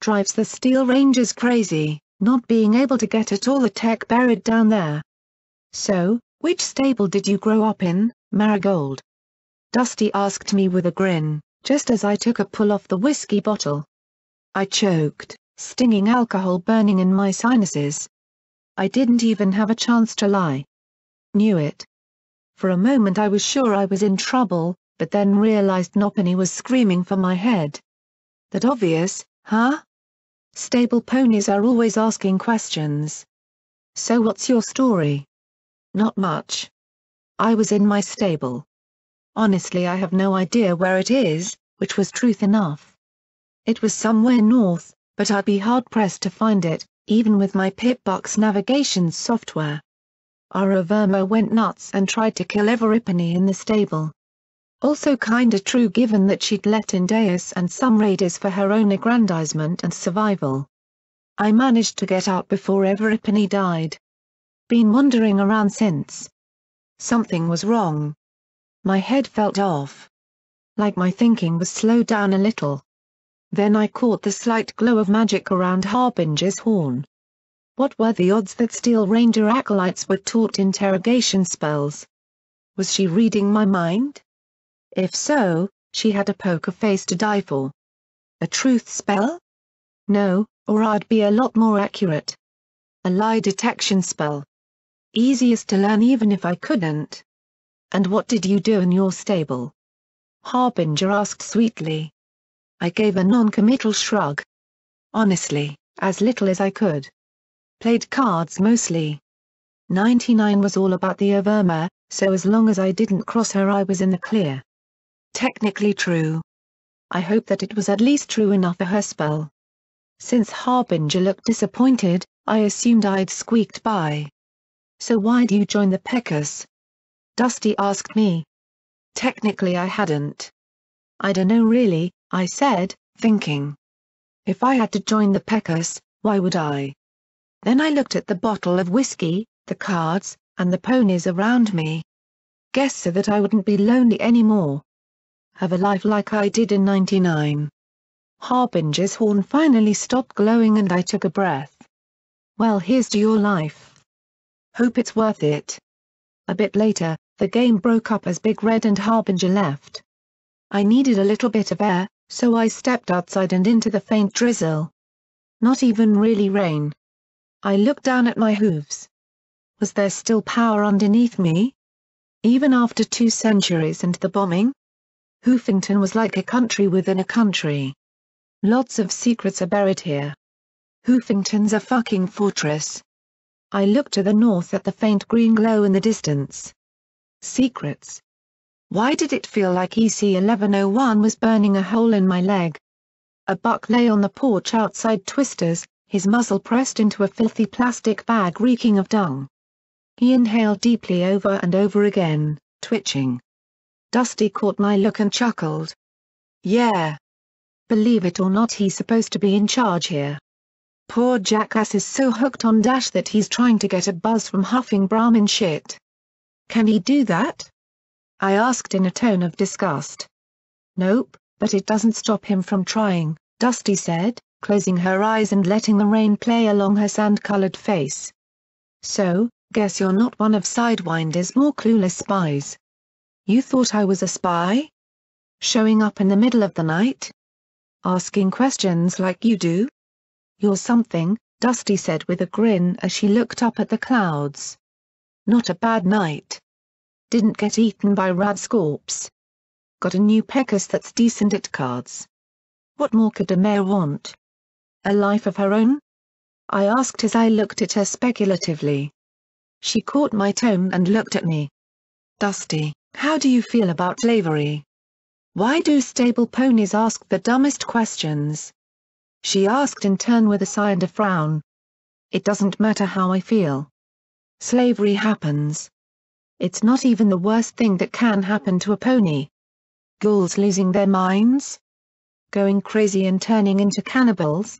Drives the Steel Rangers crazy, not being able to get at all the tech buried down there." "So, which stable did you grow up in, Marigold?" Dusty asked me with a grin, just as I took a pull off the whiskey bottle. I choked, stinging alcohol burning in my sinuses. I didn't even have a chance to lie. Knew it. For a moment I was sure I was in trouble, but then realized Noppany was screaming for my head. That obvious, huh? Stable ponies are always asking questions. "So what's your story?" "Not much. I was in my stable. Honestly I have no idea where it is," which was truth enough. It was somewhere north, but I'd be hard-pressed to find it, even with my Pip-Box navigation software. Our Verma went nuts and tried to kill Everipony in the stable. Also kinda true given that she'd let in Deus and some raiders for her own aggrandizement and survival. I managed to get out before Everipony died. Been wandering around since. Something was wrong. My head felt off. Like my thinking was slowed down a little. Then I caught the slight glow of magic around Harbinger's horn. What were the odds that Steel Ranger acolytes were taught interrogation spells? Was she reading my mind? If so, she had a poker face to die for. A truth spell? No, or I'd be a lot more accurate. A lie detection spell. Easiest to learn even if I couldn't. And what did you do in your stable? Harbinger asked sweetly. I gave a non-committal shrug. Honestly, as little as I could. Played cards mostly. 99 was all about the Overma, so as long as I didn't cross her I was in the clear. Technically true. I hope that it was at least true enough for her spell. Since Harbinger looked disappointed, I assumed I'd squeaked by. So why'd you join the Peckers? Dusty asked me. Technically I hadn't. I dunno really, I said, thinking. If I had to join the Peckers, why would I? Then I looked at the bottle of whiskey, the cards, and the ponies around me. Guess so that I wouldn't be lonely anymore. Have a life like I did in 99. Harbinger's horn finally stopped glowing and I took a breath. Well, here's to your life. Hope it's worth it. A bit later, the game broke up as Big Red and Harbinger left. I needed a little bit of air, so I stepped outside and into the faint drizzle. Not even really rain. I looked down at my hooves. Was there still power underneath me? Even after 2 centuries and the bombing? Hoofington was like a country within a country. Lots of secrets are buried here. Hoofington's a fucking fortress. I looked to the north at the faint green glow in the distance. Secrets. Why did it feel like EC-1101 was burning a hole in my leg? A buck lay on the porch outside Twister's, his muzzle pressed into a filthy plastic bag reeking of dung. He inhaled deeply over and over again, twitching. Dusty caught my look and chuckled. Yeah. Believe it or not, he's supposed to be in charge here. Poor jackass is so hooked on Dash that he's trying to get a buzz from huffing Brahmin shit. Can he do that? I asked in a tone of disgust. Nope, but it doesn't stop him from trying, Dusty said, closing her eyes and letting the rain play along her sand-colored face. So, guess you're not one of Sidewinder's more clueless spies. You thought I was a spy? Showing up in the middle of the night? Asking questions like you do? You're something, Dusty said with a grin as she looked up at the clouds. Not a bad night. Didn't get eaten by Radscorps. Got a new Peckus that's decent at cards. What more could a Mare want? A life of her own? I asked as I looked at her speculatively. She caught my tone and looked at me. Dusty, how do you feel about slavery? Why do stable ponies ask the dumbest questions? She asked in turn with a sigh and a frown. It doesn't matter how I feel. Slavery happens. It's not even the worst thing that can happen to a pony. Ghouls losing their minds? Going crazy and turning into cannibals?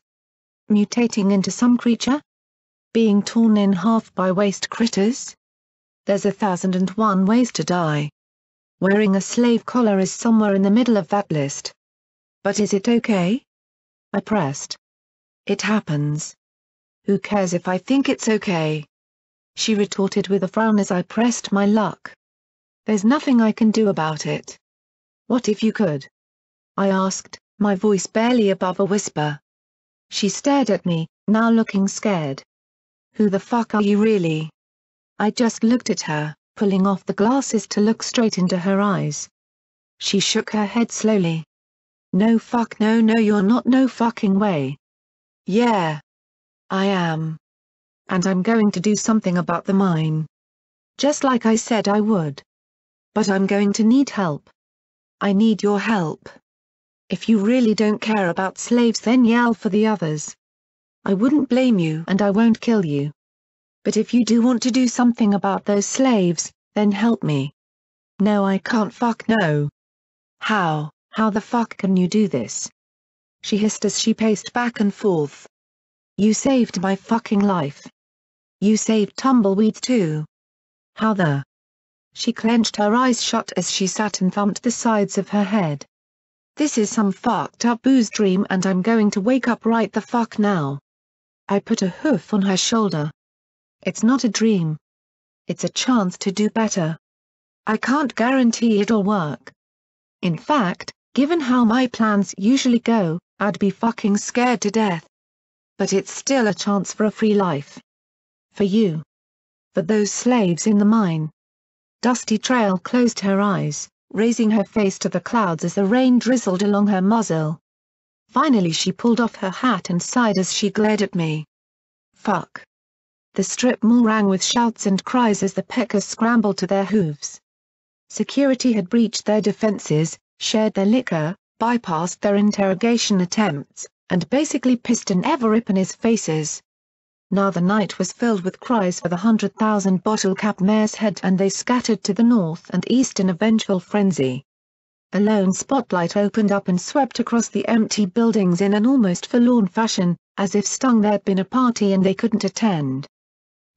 Mutating into some creature? Being torn in half by waste critters? There's 1,001 ways to die. Wearing a slave collar is somewhere in the middle of that list. But is it okay? I pressed. It happens. Who cares if I think it's okay? She retorted with a frown as I pressed my luck. There's nothing I can do about it. What if you could? I asked, my voice barely above a whisper. She stared at me, now looking scared. Who the fuck are you really? I just looked at her, pulling off the glasses to look straight into her eyes. She shook her head slowly. No fuck no you're not, no fucking way. Yeah. I am. And I'm going to do something about the mine. Just like I said I would. But I'm going to need help. I need your help. If you really don't care about slaves then yell for the others. I wouldn't blame you and I won't kill you. But if you do want to do something about those slaves, then help me. No, I can't. Fuck no. How the fuck can you do this? She hissed as she paced back and forth. You saved my fucking life. You saved Tumbleweed too. How the? She clenched her eyes shut as she sat and thumped the sides of her head. This is some fucked up booze dream and I'm going to wake up right the fuck now. I put a hoof on her shoulder. It's not a dream. It's a chance to do better. I can't guarantee it'll work. In fact, given how my plans usually go, I'd be fucking scared to death. But it's still a chance for a free life. For you. For those slaves in the mine. Dusty Trail closed her eyes, raising her face to the clouds as the rain drizzled along her muzzle. Finally she pulled off her hat and sighed as she glared at me. Fuck. The strip mall rang with shouts and cries as the Peckers scrambled to their hooves. Security had breached their defenses, shared their liquor, bypassed their interrogation attempts, and basically pissed an ever-rip in his faces. Now the night was filled with cries for the 100,000 bottle-cap Mare's head and they scattered to the north and east in a vengeful frenzy. A lone spotlight opened up and swept across the empty buildings in an almost forlorn fashion, as if stung there'd been a party and they couldn't attend.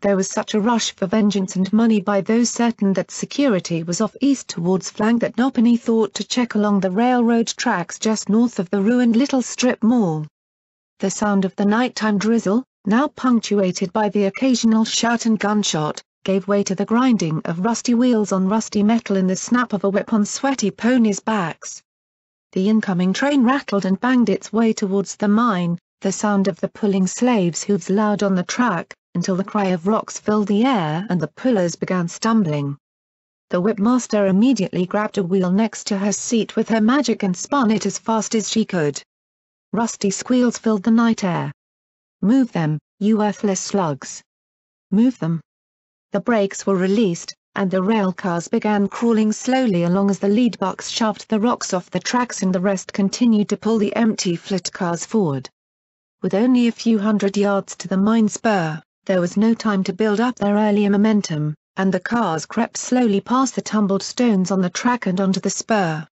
There was such a rush for vengeance and money by those certain that security was off east towards flank that nobody thought to check along the railroad tracks just north of the ruined little strip mall. The sound of the nighttime drizzle, now punctuated by the occasional shout and gunshot, gave way to the grinding of rusty wheels on rusty metal and the snap of a whip on sweaty ponies' backs. The incoming train rattled and banged its way towards the mine, the sound of the pulling slaves' hooves loud on the track, until the cry of rocks filled the air and the pullers began stumbling. The whipmaster immediately grabbed a wheel next to her seat with her magic and spun it as fast as she could. Rusty squeals filled the night air. Move them, you worthless slugs. Move them. The brakes were released, and the rail cars began crawling slowly along as the lead bucks shoved the rocks off the tracks and the rest continued to pull the empty flat cars forward. With only a few hundred yards to the mine spur, there was no time to build up their earlier momentum, and the cars crept slowly past the tumbled stones on the track and onto the spur.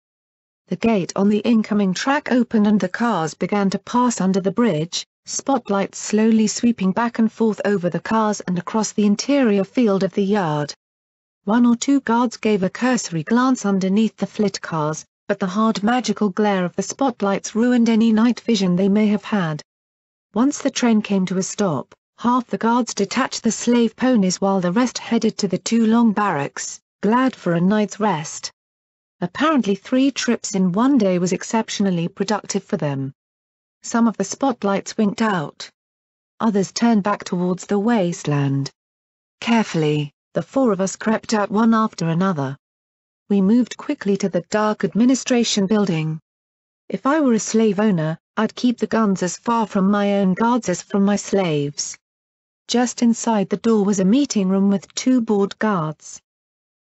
The gate on the incoming track opened and the cars began to pass under the bridge, spotlights slowly sweeping back and forth over the cars and across the interior field of the yard. One or two guards gave a cursory glance underneath the flit cars, but the hard magical glare of the spotlights ruined any night vision they may have had. Once the train came to a stop, half the guards detached the slave ponies while the rest headed to the two long barracks, glad for a night's rest. Apparently 3 trips in one day was exceptionally productive for them. Some of the spotlights winked out. Others turned back towards the wasteland. Carefully, the 4 of us crept out one after another. We moved quickly to the dark administration building. If I were a slave owner, I'd keep the guns as far from my own guards as from my slaves. Just inside the door was a meeting room with 2 bored guards.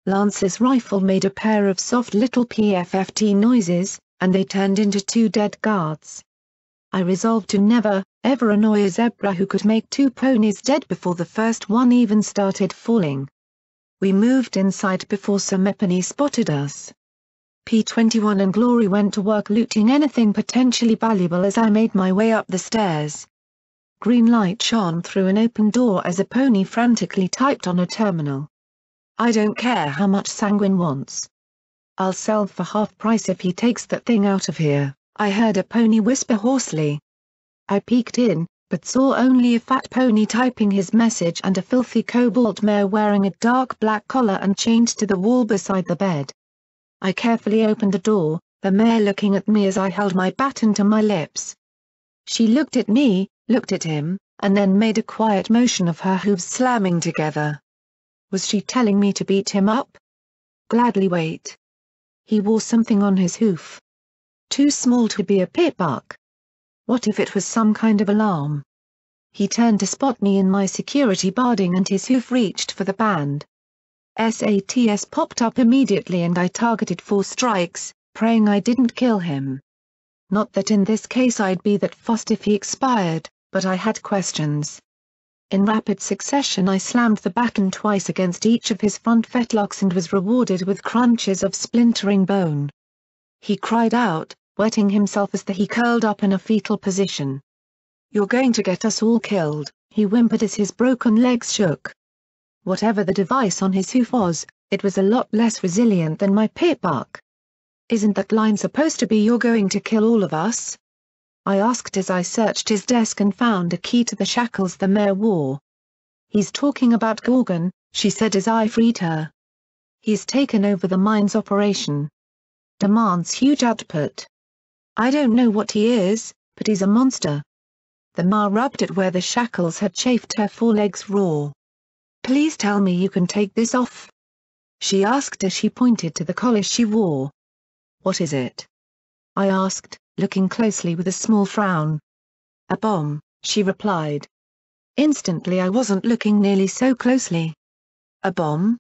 Lance's rifle made a pair of soft little PFFT noises, and they turned into 2 dead guards. I resolved to never, ever annoy a zebra who could make 2 ponies dead before the first one even started falling. We moved inside before Cyberpony spotted us. P-21 and Glory went to work looting anything potentially valuable as I made my way up the stairs. Green light shone through an open door as a pony frantically typed on a terminal. I don't care how much Sanguine wants. I'll sell for half price if he takes that thing out of here, I heard a pony whisper hoarsely. I peeked in, but saw only a fat pony typing his message and a filthy cobalt mare wearing a dark black collar and chained to the wall beside the bed. I carefully opened the door, the mare looking at me as I held my baton to my lips. She looked at me, looked at him, and then made a quiet motion of her hooves slamming together. Was she telling me to beat him up? Gladly wait. He wore something on his hoof. Too small to be a pit buck. What if it was some kind of alarm? He turned to spot me in my security barding and his hoof reached for the band. SATS popped up immediately and I targeted 4 strikes, praying I didn't kill him. Not that in this case I'd be that fussed if he expired, But I had questions. In rapid succession I slammed the baton twice against each of his front fetlocks and was rewarded with crunches of splintering bone. He cried out, wetting himself as he curled up in a fetal position. "You're going to get us all killed," he whimpered as his broken legs shook. Whatever the device on his hoof was, it was a lot less resilient than my pitbuck. "Isn't that line supposed to be 'you're going to kill all of us'?" I asked as I searched his desk and found a key to the shackles the Mare wore. "He's talking about Gorgon," she said as I freed her. "He's taken over the mine's operation. Demands huge output. I don't know what he is, but he's a monster." The Mare rubbed at where the shackles had chafed her forelegs raw. "Please tell me you can take this off," she asked as she pointed to the collar she wore. "What is it?" I asked, looking closely with a small frown. "A bomb," she replied. Instantly I wasn't looking nearly so closely. "A bomb?"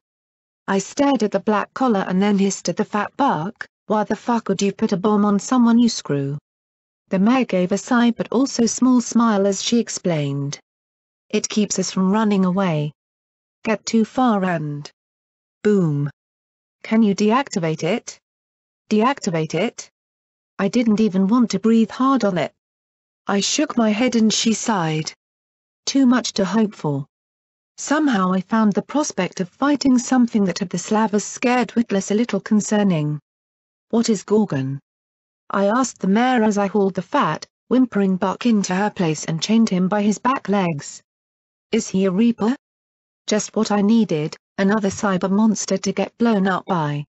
I stared at the black collar and then hissed at the fat buck, "Why the fuck would you put a bomb on someone, you screw?" The Mare gave a sigh but also small smile as she explained. "It keeps us from running away. Get too far and boom. Can you deactivate it?" "Deactivate it?" I didn't even want to breathe hard on it. I shook my head and she sighed. Too much to hope for. Somehow I found the prospect of fighting something that had the Slavers scared witless a little concerning. "What is Gorgon?" I asked the Mare as I hauled the fat, whimpering buck into her place and chained him by his back legs. "Is he a reaper?" Just what I needed, another cyber monster to get blown up by.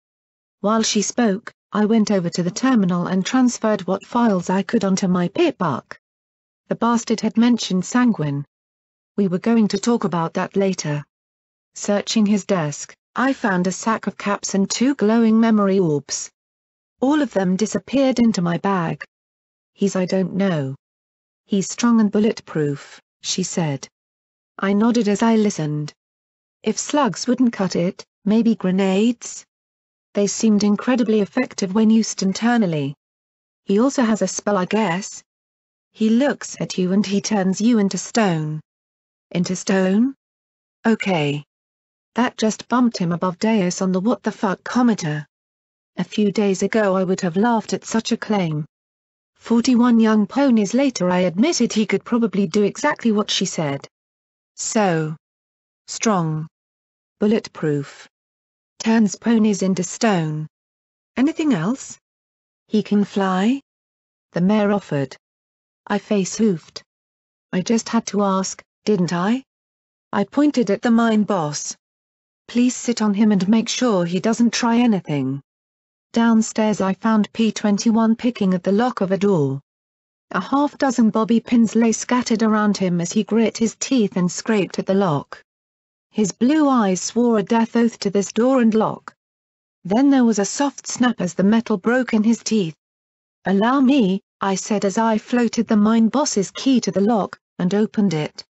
While she spoke, I went over to the terminal and transferred what files I could onto my pitbuck. The bastard had mentioned sanguine. We were going to talk about that later. Searching his desk, I found a sack of caps and 2 glowing memory orbs. All of them disappeared into my bag. I don't know. He's strong and bulletproof," she said. I nodded as I listened. If slugs wouldn't cut it, maybe grenades? They seemed incredibly effective when used internally. "He also has a spell, I guess. He looks at you and he turns you into stone." "Into stone?" "Okay." That just bumped him above Deus on the what the fuck-cometer. A few days ago I would have laughed at such a claim. 41 young ponies later I admitted he could probably do exactly what she said. So strong. Bulletproof. Turns ponies into stone. Anything else? "He can fly?" the Mare offered. I face-hoofed. I just had to ask, didn't I? I pointed at the mine boss. "Please sit on him and make sure he doesn't try anything." Downstairs I found P-21 picking at the lock of a door. A half-dozen bobby pins lay scattered around him as he grit his teeth and scraped at the lock. His blue eyes swore a death oath to this door and lock. Then there was a soft snap as the metal broke in his teeth. "Allow me," I said as I floated the mine boss's key to the lock, and opened it.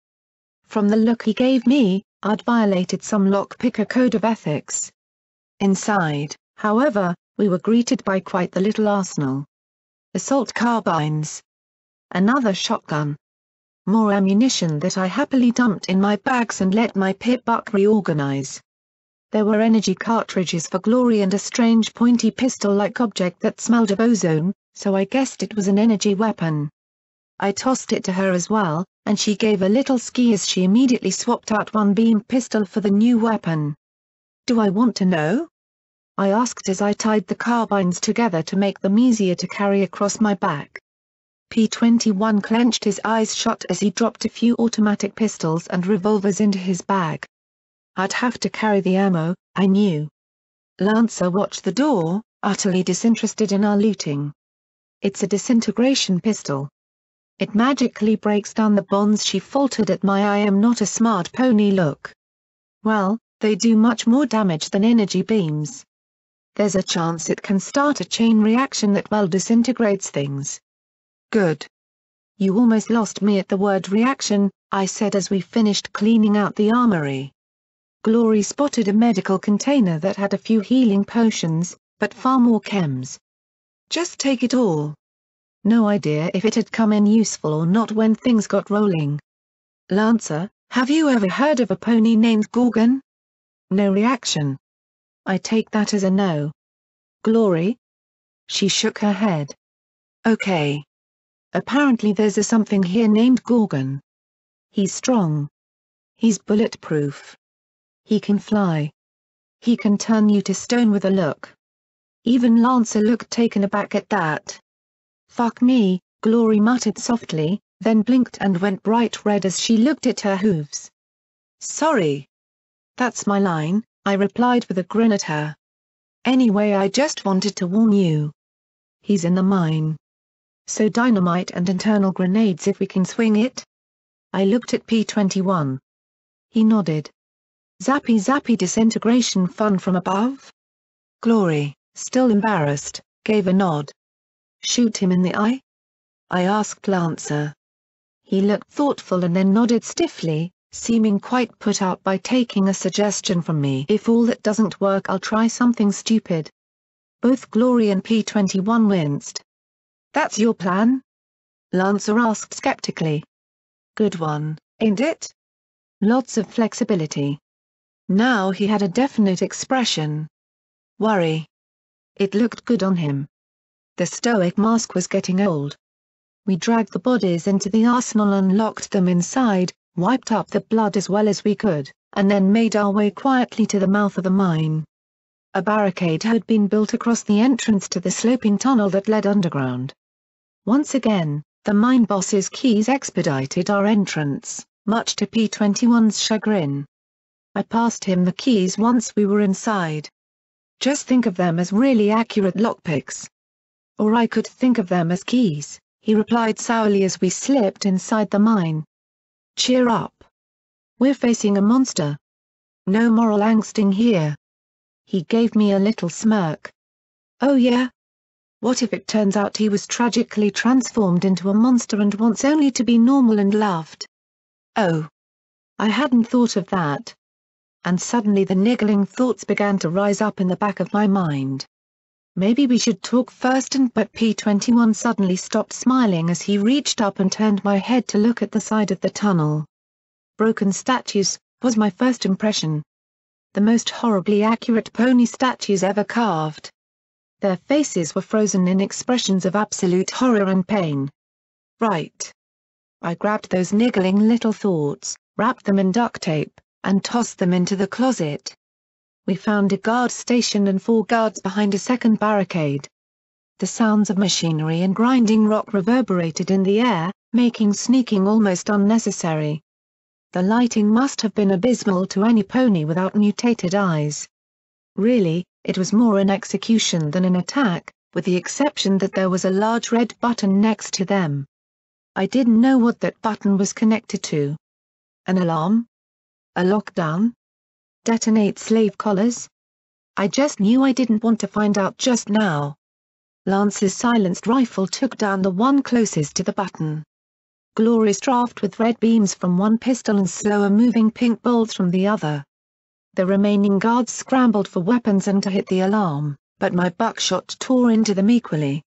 From the look he gave me, I'd violated some lockpicker code of ethics. Inside, however, we were greeted by quite the little arsenal. Assault carbines. Another shotgun. More ammunition that I happily dumped in my bags and let my pitbuck reorganize. There were energy cartridges for glory and a strange pointy pistol-like object that smelled of ozone, so I guessed it was an energy weapon. I tossed it to her as well, and she gave a little ski as she immediately swapped out one beam pistol for the new weapon. "Do I want to know?" I asked as I tied the carbines together to make them easier to carry across my back. P-21 clenched his eyes shut as he dropped a few automatic pistols and revolvers into his bag. I'd have to carry the ammo, I knew. Lancer watched the door, utterly disinterested in our looting. "It's a disintegration pistol. It magically breaks down the bonds," she faltered at my "I am not a smart pony" look. "Well, they do much more damage than energy beams. There's a chance it can start a chain reaction that disintegrates things." "Good. You almost lost me at the word reaction," I said as we finished cleaning out the armory. Glory spotted a medical container that had a few healing potions, but far more chems. "Just take it all." no idea if it had come in useful or not when things got rolling. Lancer, have you ever heard of a pony named Gorgon? No reaction. I take that as a no. Glory? She shook her head. Okay. Apparently there's a something here named Gorgon. He's strong. He's bulletproof. He can fly. He can turn you to stone with a look. Even Lancer looked taken aback at that. Fuck me, Glory muttered softly, then blinked and went bright red as she looked at her hooves. Sorry. That's my line, I replied with a grin at her. Anyway, I just wanted to warn you. He's in the mine. So dynamite and internal grenades if we can swing it? I looked at P-21. He nodded. Zappy zappy disintegration fun from above? Glory, still embarrassed, gave a nod. Shoot him in the eye? I asked Lancer. He looked thoughtful and then nodded stiffly, seeming quite put out by taking a suggestion from me. If all that doesn't work, I'll try something stupid. Both Glory and P-21 winced. That's your plan? Lancer asked skeptically. Good one, ain't it? Lots of flexibility. Now he had a definite expression. Worry. It looked good on him. The stoic mask was getting old. We dragged the bodies into the arsenal and locked them inside, wiped up the blood as well as we could, and then made our way quietly to the mouth of the mine. A barricade had been built across the entrance to the sloping tunnel that led underground. Once again, the mine boss's keys expedited our entrance, much to P-21's chagrin. I passed him the keys once we were inside. Just think of them as really accurate lockpicks. Or I could think of them as keys, he replied sourly as we slipped inside the mine. Cheer up. We're facing a monster. No moral angsting here. He gave me a little smirk. Oh yeah? What if it turns out he was tragically transformed into a monster and wants only to be normal and loved? Oh. I hadn't thought of that. And suddenly the niggling thoughts began to rise up in the back of my mind. Maybe we should talk first but P-21 suddenly stopped smiling as he reached up and turned my head to look at the side of the tunnel. Broken statues, was my first impression. The most horribly accurate pony statues ever carved. Their faces were frozen in expressions of absolute horror and pain. Right. I grabbed those niggling little thoughts, wrapped them in duct tape, and tossed them into the closet. We found a guard station and 4 guards behind a second barricade. The sounds of machinery and grinding rock reverberated in the air, making sneaking almost unnecessary. The lighting must have been abysmal to any pony without mutated eyes. Really, it was more an execution than an attack, with the exception that there was a large red button next to them. I didn't know what that button was connected to. An alarm? A lockdown? Detonate slave collars? I just knew I didn't want to find out just now. Lance's silenced rifle took down the one closest to the button. Glory's draft with red beams from one pistol and slower-moving pink bolts from the other. The remaining guards scrambled for weapons and to hit the alarm, but my buckshot tore into them equally.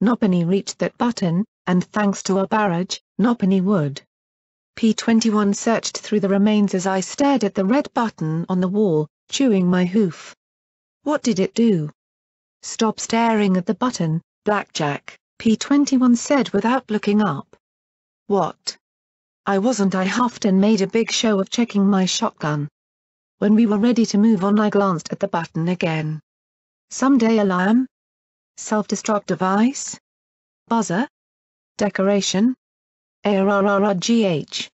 Nopany reached that button, and thanks to our barrage, Nopany would. P-21 searched through the remains as I stared at the red button on the wall, chewing my hoof. What did it do? Stop staring at the button, Blackjack, P-21 said without looking up. What? I huffed and made a big show of checking my shotgun. When we were ready to move on, I glanced at the button again. Someday alarm? Self-destruct device? Buzzer? Decoration? ARRRGH.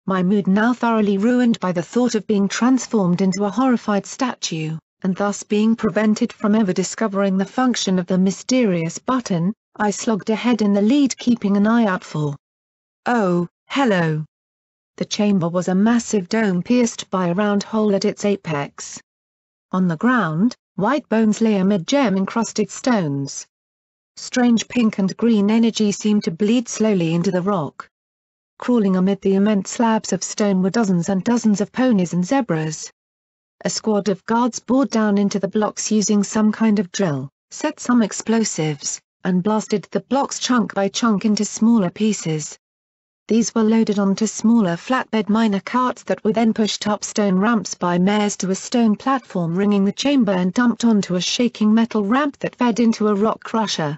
My mood now thoroughly ruined by the thought of being transformed into a horrified statue, and thus being prevented from ever discovering the function of the mysterious button, I slogged ahead in the lead, keeping an eye out for. Oh, hello. The chamber was a massive dome pierced by a round hole at its apex. On the ground, white bones lay amid gem-encrusted stones. Strange pink and green energy seemed to bleed slowly into the rock. Crawling amid the immense slabs of stone were dozens and dozens of ponies and zebras. A squad of guards bored down into the blocks using some kind of drill, set some explosives, and blasted the blocks chunk by chunk into smaller pieces. These were loaded onto smaller flatbed miner carts that were then pushed up stone ramps by mares to a stone platform ringing the chamber and dumped onto a shaking metal ramp that fed into a rock crusher.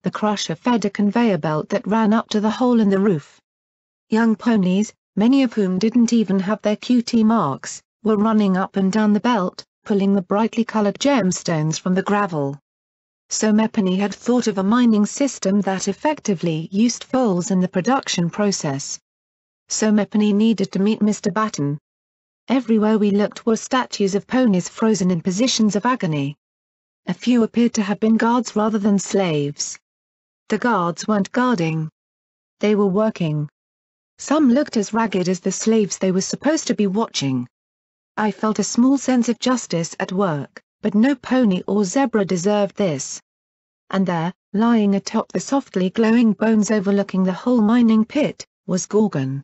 The crusher fed a conveyor belt that ran up to the hole in the roof. Young ponies, many of whom didn't even have their QT marks, were running up and down the belt, pulling the brightly colored gemstones from the gravel. Cyberpony had thought of a mining system that effectively used foals in the production process. Cyberpony needed to meet Mr. Batten. Everywhere we looked were statues of ponies frozen in positions of agony. A few appeared to have been guards rather than slaves. The guards weren't guarding. They were working. Some looked as ragged as the slaves they were supposed to be watching. I felt a small sense of justice at work, but no pony or zebra deserved this. And there, lying atop the softly glowing bones overlooking the whole mining pit, was Gorgon.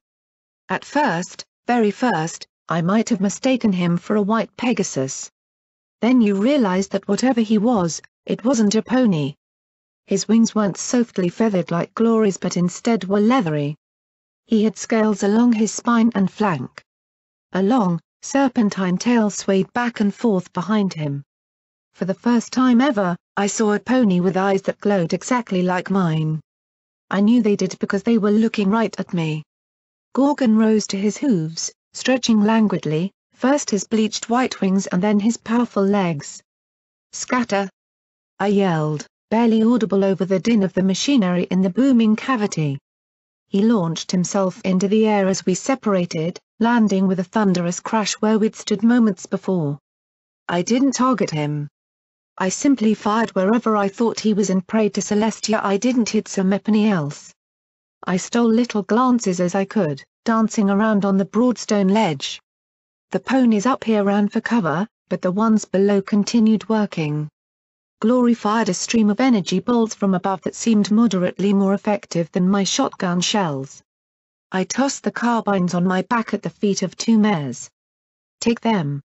At first, very first, I might have mistaken him for a white Pegasus. Then you realized that whatever he was, it wasn't a pony. His wings weren't softly feathered like Glory's but instead were leathery. He had scales along his spine and flank. A long, serpentine tail swayed back and forth behind him. For the first time ever, I saw a pony with eyes that glowed exactly like mine. I knew they did because they were looking right at me. Gorgon rose to his hooves, stretching languidly, first his bleached white wings and then his powerful legs. "Scatter!" I yelled, barely audible over the din of the machinery in the booming cavity. He launched himself into the air as we separated, landing with a thunderous crash where we'd stood moments before. I didn't target him. I simply fired wherever I thought he was and prayed to Celestia I didn't hit Cyberpony else. I stole little glances as I could, dancing around on the broad stone ledge. The ponies up here ran for cover, but the ones below continued working. Glory fired a stream of energy bolts from above that seemed moderately more effective than my shotgun shells. I tossed the carbines on my back at the feet of two mares. "Take them!"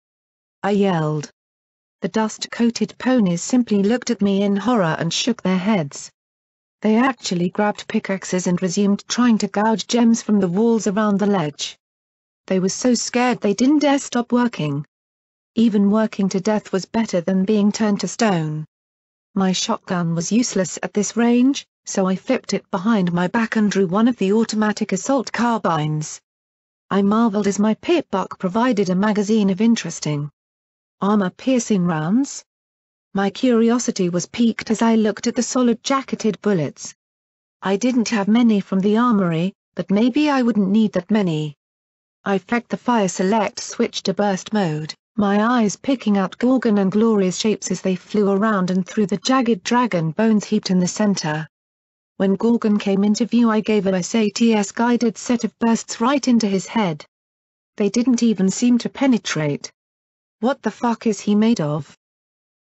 I yelled. The dust-coated ponies simply looked at me in horror and shook their heads. They actually grabbed pickaxes and resumed trying to gouge gems from the walls around the ledge. They were so scared they didn't dare stop working. Even working to death was better than being turned to stone. My shotgun was useless at this range, so I flipped it behind my back and drew one of the automatic assault carbines. I marveled as my pit buck provided a magazine of interesting, armor-piercing rounds. My curiosity was piqued as I looked at the solid jacketed bullets. I didn't have many from the armory, but maybe I wouldn't need that many. I flicked the fire select switch to burst mode, my eyes picking out Gorgon and Glory's shapes as they flew around and through the jagged dragon bones heaped in the center. When Gorgon came into view I gave a SATS-guided set of bursts right into his head. They didn't even seem to penetrate. "What the fuck is he made of?"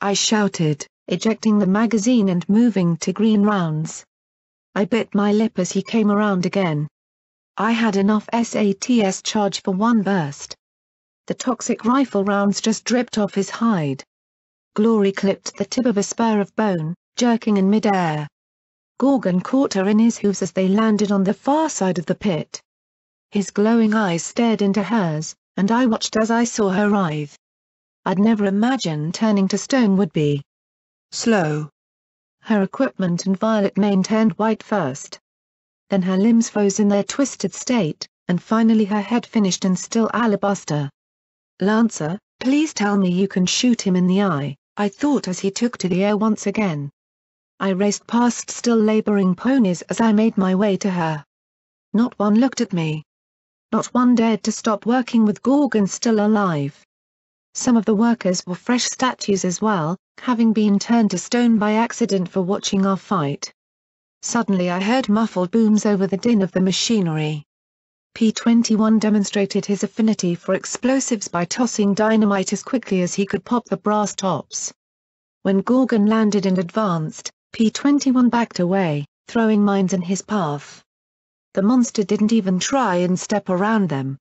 I shouted, ejecting the magazine and moving to green rounds. I bit my lip as he came around again. I had enough SATS charge for one burst. The toxic rifle rounds just dripped off his hide. Glory clipped the tip of a spur of bone, jerking in midair. Gorgon caught her in his hooves as they landed on the far side of the pit. His glowing eyes stared into hers, and I watched as I saw her writhe. I'd never imagined turning to stone would be slow. Her equipment and violet mane turned white first. Then her limbs froze in their twisted state, and finally her head finished in still alabaster. "Lancer, please tell me you can shoot him in the eye," I thought as he took to the air once again. I raced past still laboring ponies as I made my way to her. Not one looked at me. Not one dared to stop working with Gorgon still alive. Some of the workers were fresh statues as well, having been turned to stone by accident for watching our fight. Suddenly I heard muffled booms over the din of the machinery. P-21 demonstrated his affinity for explosives by tossing dynamite as quickly as he could pop the brass tops. When Gorgon landed and advanced, P-21 backed away, throwing mines in his path. The monster didn't even try and step around them.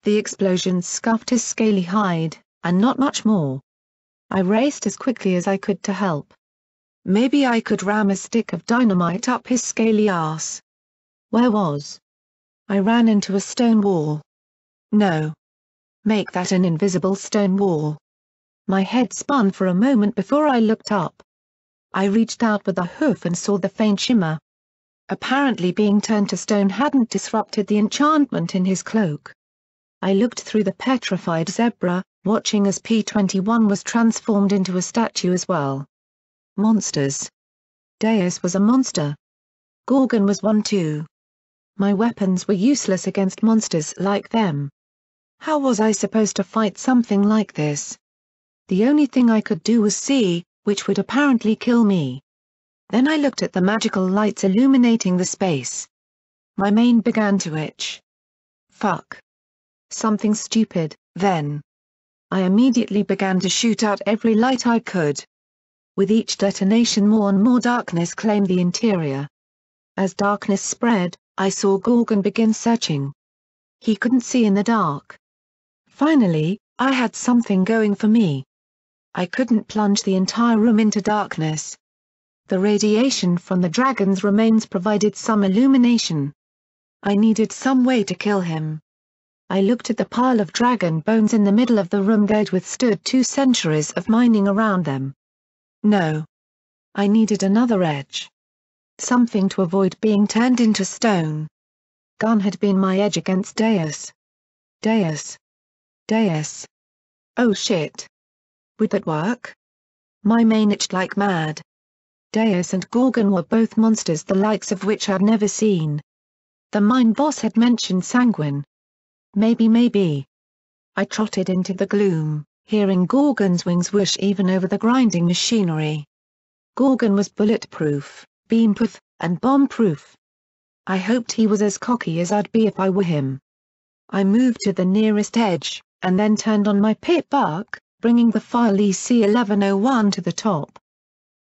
The explosions scuffed his scaly hide, and not much more. I raced as quickly as I could to help. Maybe I could ram a stick of dynamite up his scaly ass. Where was I? Ran into a stone wall. No. Make that an invisible stone wall. My head spun for a moment before I looked up. I reached out with a hoof and saw the faint shimmer. Apparently being turned to stone hadn't disrupted the enchantment in his cloak. I looked through the petrified zebra, watching as P-21 was transformed into a statue as well. Monsters. Deus was a monster. Gorgon was one too. My weapons were useless against monsters like them. How was I supposed to fight something like this? The only thing I could do was see, which would apparently kill me. Then I looked at the magical lights illuminating the space. My mane began to itch. Fuck. Something stupid, then. I immediately began to shoot out every light I could. With each detonation more and more darkness claimed the interior. As darkness spread, I saw Gorgon begin searching. He couldn't see in the dark. Finally, I had something going for me. I couldn't plunge the entire room into darkness. The radiation from the dragon's remains provided some illumination. I needed some way to kill him. I looked at the pile of dragon bones in the middle of the room. They'd withstood 2 centuries of mining around them. No. I needed another edge. Something to avoid being turned into stone. Gun had been my edge against Deus. Deus. Deus. Oh shit. Would that work? My mane itched like mad. Deus and Gorgon were both monsters the likes of which I'd never seen. The mine boss had mentioned sanguine. Maybe. I trotted into the gloom, hearing Gorgon's wings whoosh even over the grinding machinery. Gorgon was bulletproof, beam-proof, and bomb-proof. I hoped he was as cocky as I'd be if I were him. I moved to the nearest edge, and then turned on my pit buck, bringing the file EC1101 to the top.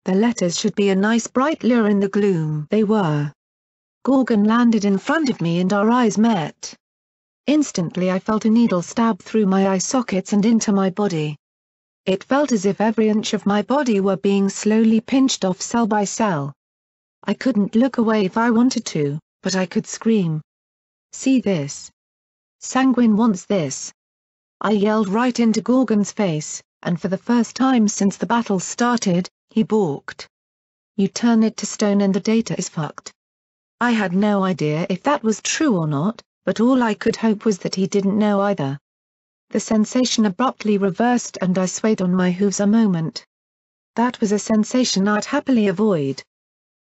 The letters should be a nice bright lure in the gloom. They were. Gorgon landed in front of me and our eyes met. Instantly I felt a needle stab through my eye sockets and into my body. It felt as if every inch of my body were being slowly pinched off cell by cell. I couldn't look away if I wanted to, but I could scream. See this. Sanguine wants this. I yelled right into Gorgon's face, and for the first time since the battle started, he balked. You turn it to stone and the data is fucked. I had no idea if that was true or not, but all I could hope was that he didn't know either. The sensation abruptly reversed and I swayed on my hooves a moment. That was a sensation I'd happily avoid.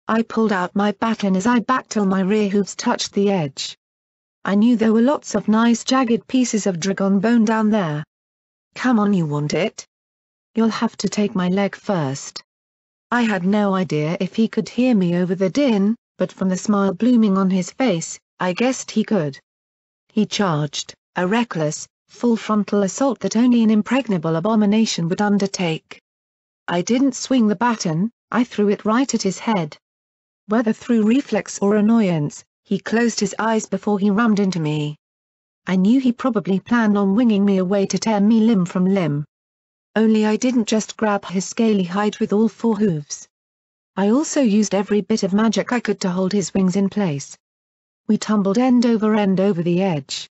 I pulled out my baton as I backed till my rear hooves touched the edge. I knew there were lots of nice jagged pieces of dragon bone down there. Come on, you want it? You'll have to take my leg first. I had no idea if he could hear me over the din, but from the smile blooming on his face, I guessed he could. He charged, a reckless, full-frontal assault that only an impregnable abomination would undertake. I didn't swing the baton, I threw it right at his head. Whether through reflex or annoyance, he closed his eyes before he rammed into me. I knew he probably planned on winging me away to tear me limb from limb. Only I didn't just grab his scaly hide with all 4 hooves. I also used every bit of magic I could to hold his wings in place. We tumbled end over the edge.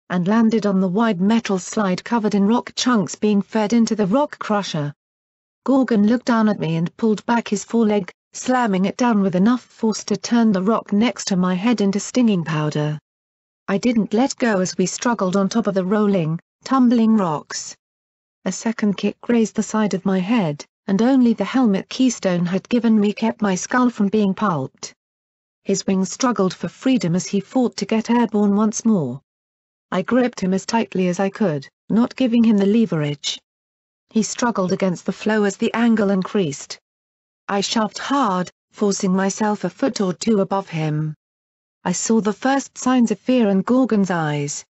And landed on the wide metal slide covered in rock chunks being fed into the rock crusher. Gorgon looked down at me and pulled back his foreleg, slamming it down with enough force to turn the rock next to my head into stinging powder. I didn't let go as we struggled on top of the rolling, tumbling rocks. A second kick grazed the side of my head, and only the helmet keystone had given me kept my skull from being pulped. His wings struggled for freedom as he fought to get airborne once more. I gripped him as tightly as I could, not giving him the leverage. He struggled against the flow as the angle increased. I shoved hard, forcing myself a foot or 2 above him. I saw the first signs of fear in Gorgon's eyes.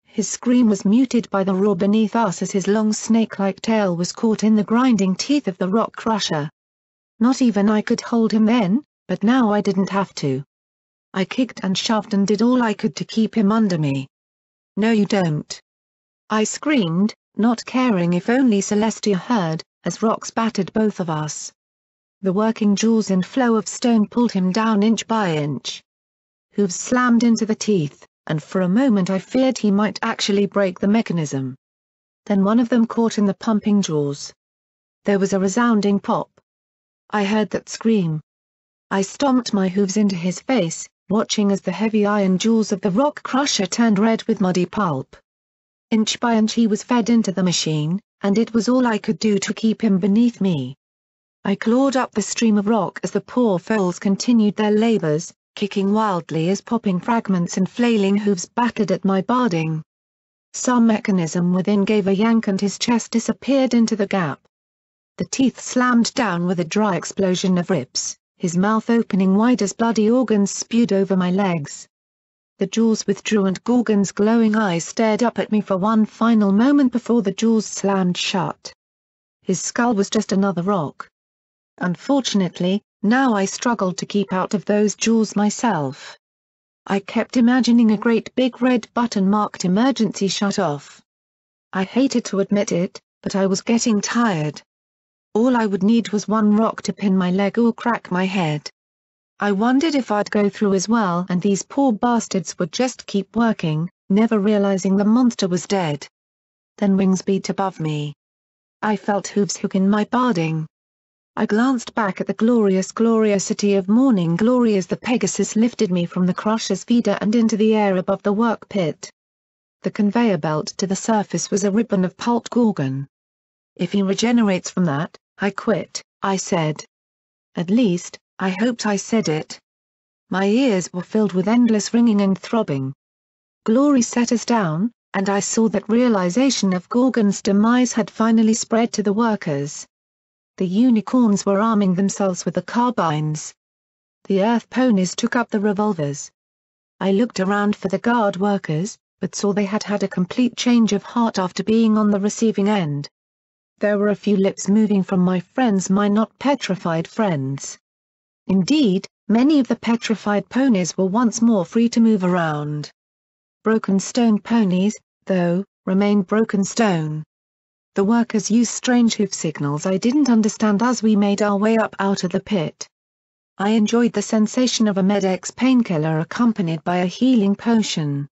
His scream was muted by the roar beneath us as his long snake-like tail was caught in the grinding teeth of the rock crusher. Not even I could hold him then, but now I didn't have to. I kicked and shoved and did all I could to keep him under me. No you don't. I screamed, not caring if only Celestia heard, as rocks battered both of us. The working jaws and flow of stone pulled him down inch by inch. Hooves slammed into the teeth, and for a moment I feared he might actually break the mechanism. Then one of them caught in the pumping jaws. There was a resounding pop. I heard that scream. I stomped my hooves into his face, watching as the heavy iron jaws of the rock crusher turned red with muddy pulp. Inch by inch he was fed into the machine, and it was all I could do to keep him beneath me. I clawed up the stream of rock as the poor foals continued their labors, kicking wildly as popping fragments and flailing hooves battered at my barding. Some mechanism within gave a yank and his chest disappeared into the gap. The teeth slammed down with a dry explosion of rips, his mouth opening wide as bloody organs spewed over my legs. The jaws withdrew and Gorgon's glowing eyes stared up at me for one final moment before the jaws slammed shut. His skull was just another rock. Unfortunately, now I struggled to keep out of those jaws myself. I kept imagining a great big red button marked emergency shut off. I hated to admit it, but I was getting tired. All I would need was one rock to pin my leg or crack my head. I wondered if I'd go through as well and these poor bastards would just keep working, never realizing the monster was dead. Then wings beat above me. I felt hooves hook in my barding. I glanced back at the glorious city of morning glory as the Pegasus lifted me from the crusher's feeder and into the air above the work pit. The conveyor belt to the surface was a ribbon of pulped Gorgon. If he regenerates from that, I quit, I said. At least, I hoped I said it. My ears were filled with endless ringing and throbbing. Glory set us down, and I saw that realization of Gorgon's demise had finally spread to the workers. The unicorns were arming themselves with the carbines. The earth ponies took up the revolvers. I looked around for the guard workers, but saw they had had a complete change of heart after being on the receiving end. There were a few lips moving from my friends, my not petrified friends. Indeed, many of the petrified ponies were once more free to move around. Broken stone ponies, though, remained broken stone. The workers used strange hoof signals I didn't understand as we made our way up out of the pit. I enjoyed the sensation of a Med-X painkiller accompanied by a healing potion.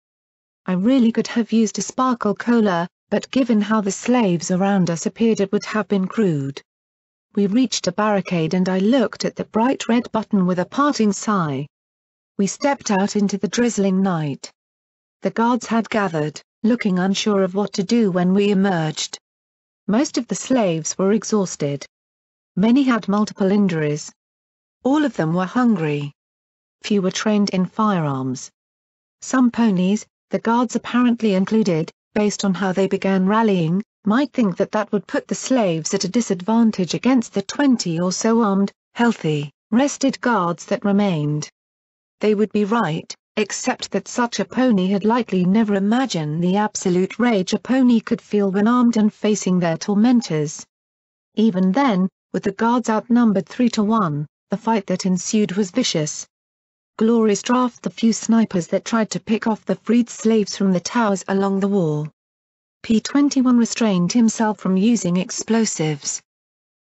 I really could have used a sparkle cola, but given how the slaves around us appeared it would have been crude. We reached a barricade and I looked at the bright red button with a parting sigh. We stepped out into the drizzling night. The guards had gathered, looking unsure of what to do when we emerged. Most of the slaves were exhausted. Many had multiple injuries. All of them were hungry. Few were trained in firearms. Some ponies, the guards apparently included, based on how they began rallying, might think that that would put the slaves at a disadvantage against the 20 or so armed, healthy, rested guards that remained. They would be right, except that such a pony had likely never imagined the absolute rage a pony could feel when armed and facing their tormentors. Even then, with the guards outnumbered 3-1, the fight that ensued was vicious. Glory strafed the few snipers that tried to pick off the freed slaves from the towers along the wall. P-21 restrained himself from using explosives.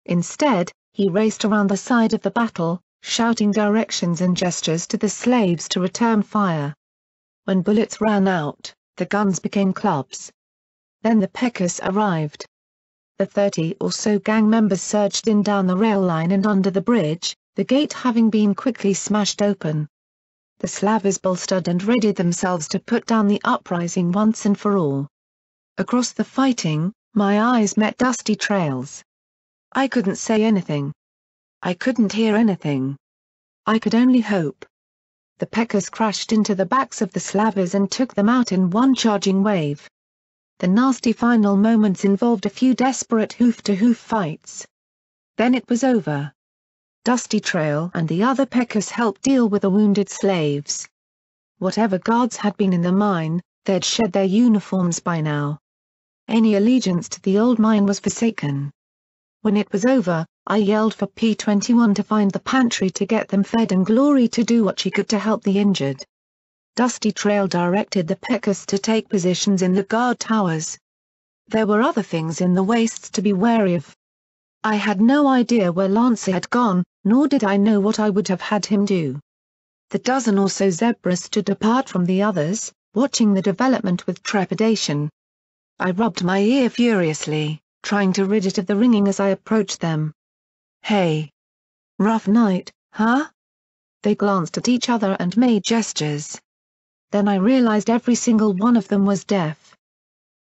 Instead, he raced around the side of the battle, shouting directions and gestures to the slaves to return fire. When bullets ran out, the guns became clubs. Then the Pecos arrived. The 30 or so gang members surged in down the rail line and under the bridge, the gate having been quickly smashed open. The slavers bolstered and readied themselves to put down the uprising once and for all. Across the fighting, my eyes met dusty trails. I couldn't say anything. I couldn't hear anything. I could only hope. The Pecos crashed into the backs of the slavers and took them out in one charging wave. The nasty final moments involved a few desperate hoof-to-hoof fights. Then it was over. Dusty Trail and the other Pecos helped deal with the wounded slaves. Whatever guards had been in the mine, they'd shed their uniforms by now. Any allegiance to the old mine was forsaken. When it was over, I yelled for P-21 to find the pantry to get them fed and Glory to do what she could to help the injured. Dusty Trail directed the Pecos to take positions in the guard towers. There were other things in the wastes to be wary of. I had no idea where Lancer had gone, nor did I know what I would have had him do. The dozen or so zebras stood apart from the others, watching the development with trepidation. I rubbed my ear furiously, trying to rid it of the ringing as I approached them. "Hey. Rough night, huh?" They glanced at each other and made gestures. Then I realized every single one of them was deaf.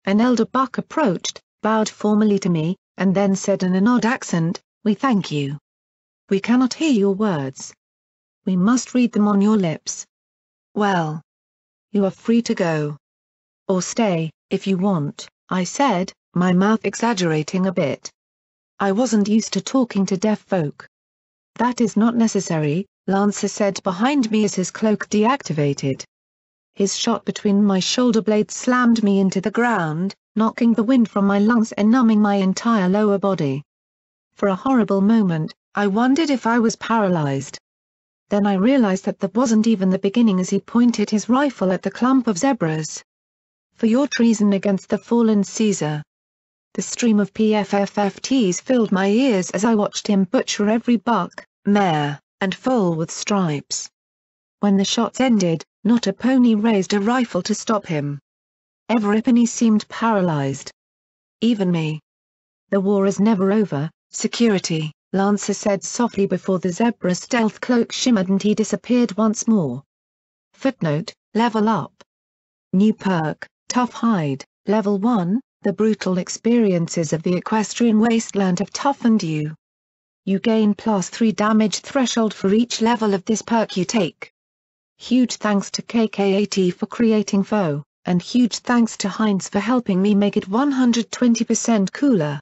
An elder buck approached, bowed formally to me, and then said in an odd accent, "We thank you. We cannot hear your words. We must read them on your lips. Well. You are free to go. Or stay, if you want," I said, my mouth exaggerating a bit. I wasn't used to talking to deaf folk. "That is not necessary," Lancer said behind me as his cloak deactivated. His shot between my shoulder blades slammed me into the ground, knocking the wind from my lungs and numbing my entire lower body. For a horrible moment, I wondered if I was paralyzed. Then I realized that wasn't even the beginning as he pointed his rifle at the clump of zebras. "For your treason against the fallen Caesar." The stream of PFFFTs filled my ears as I watched him butcher every buck, mare, and foal with stripes. When the shots ended, not a pony raised a rifle to stop him. Every pony seemed paralyzed. Even me. "The war is never over, security," Lancer said softly before the zebra stealth cloak shimmered and he disappeared once more. Footnote: Level up. New perk, Tough Hide, Level 1, the brutal experiences of the equestrian wasteland have toughened you. You gain +3 damage threshold for each level of this perk you take. Huge thanks to KKAT for creating Foe, and huge thanks to Heinz for helping me make it 120% cooler.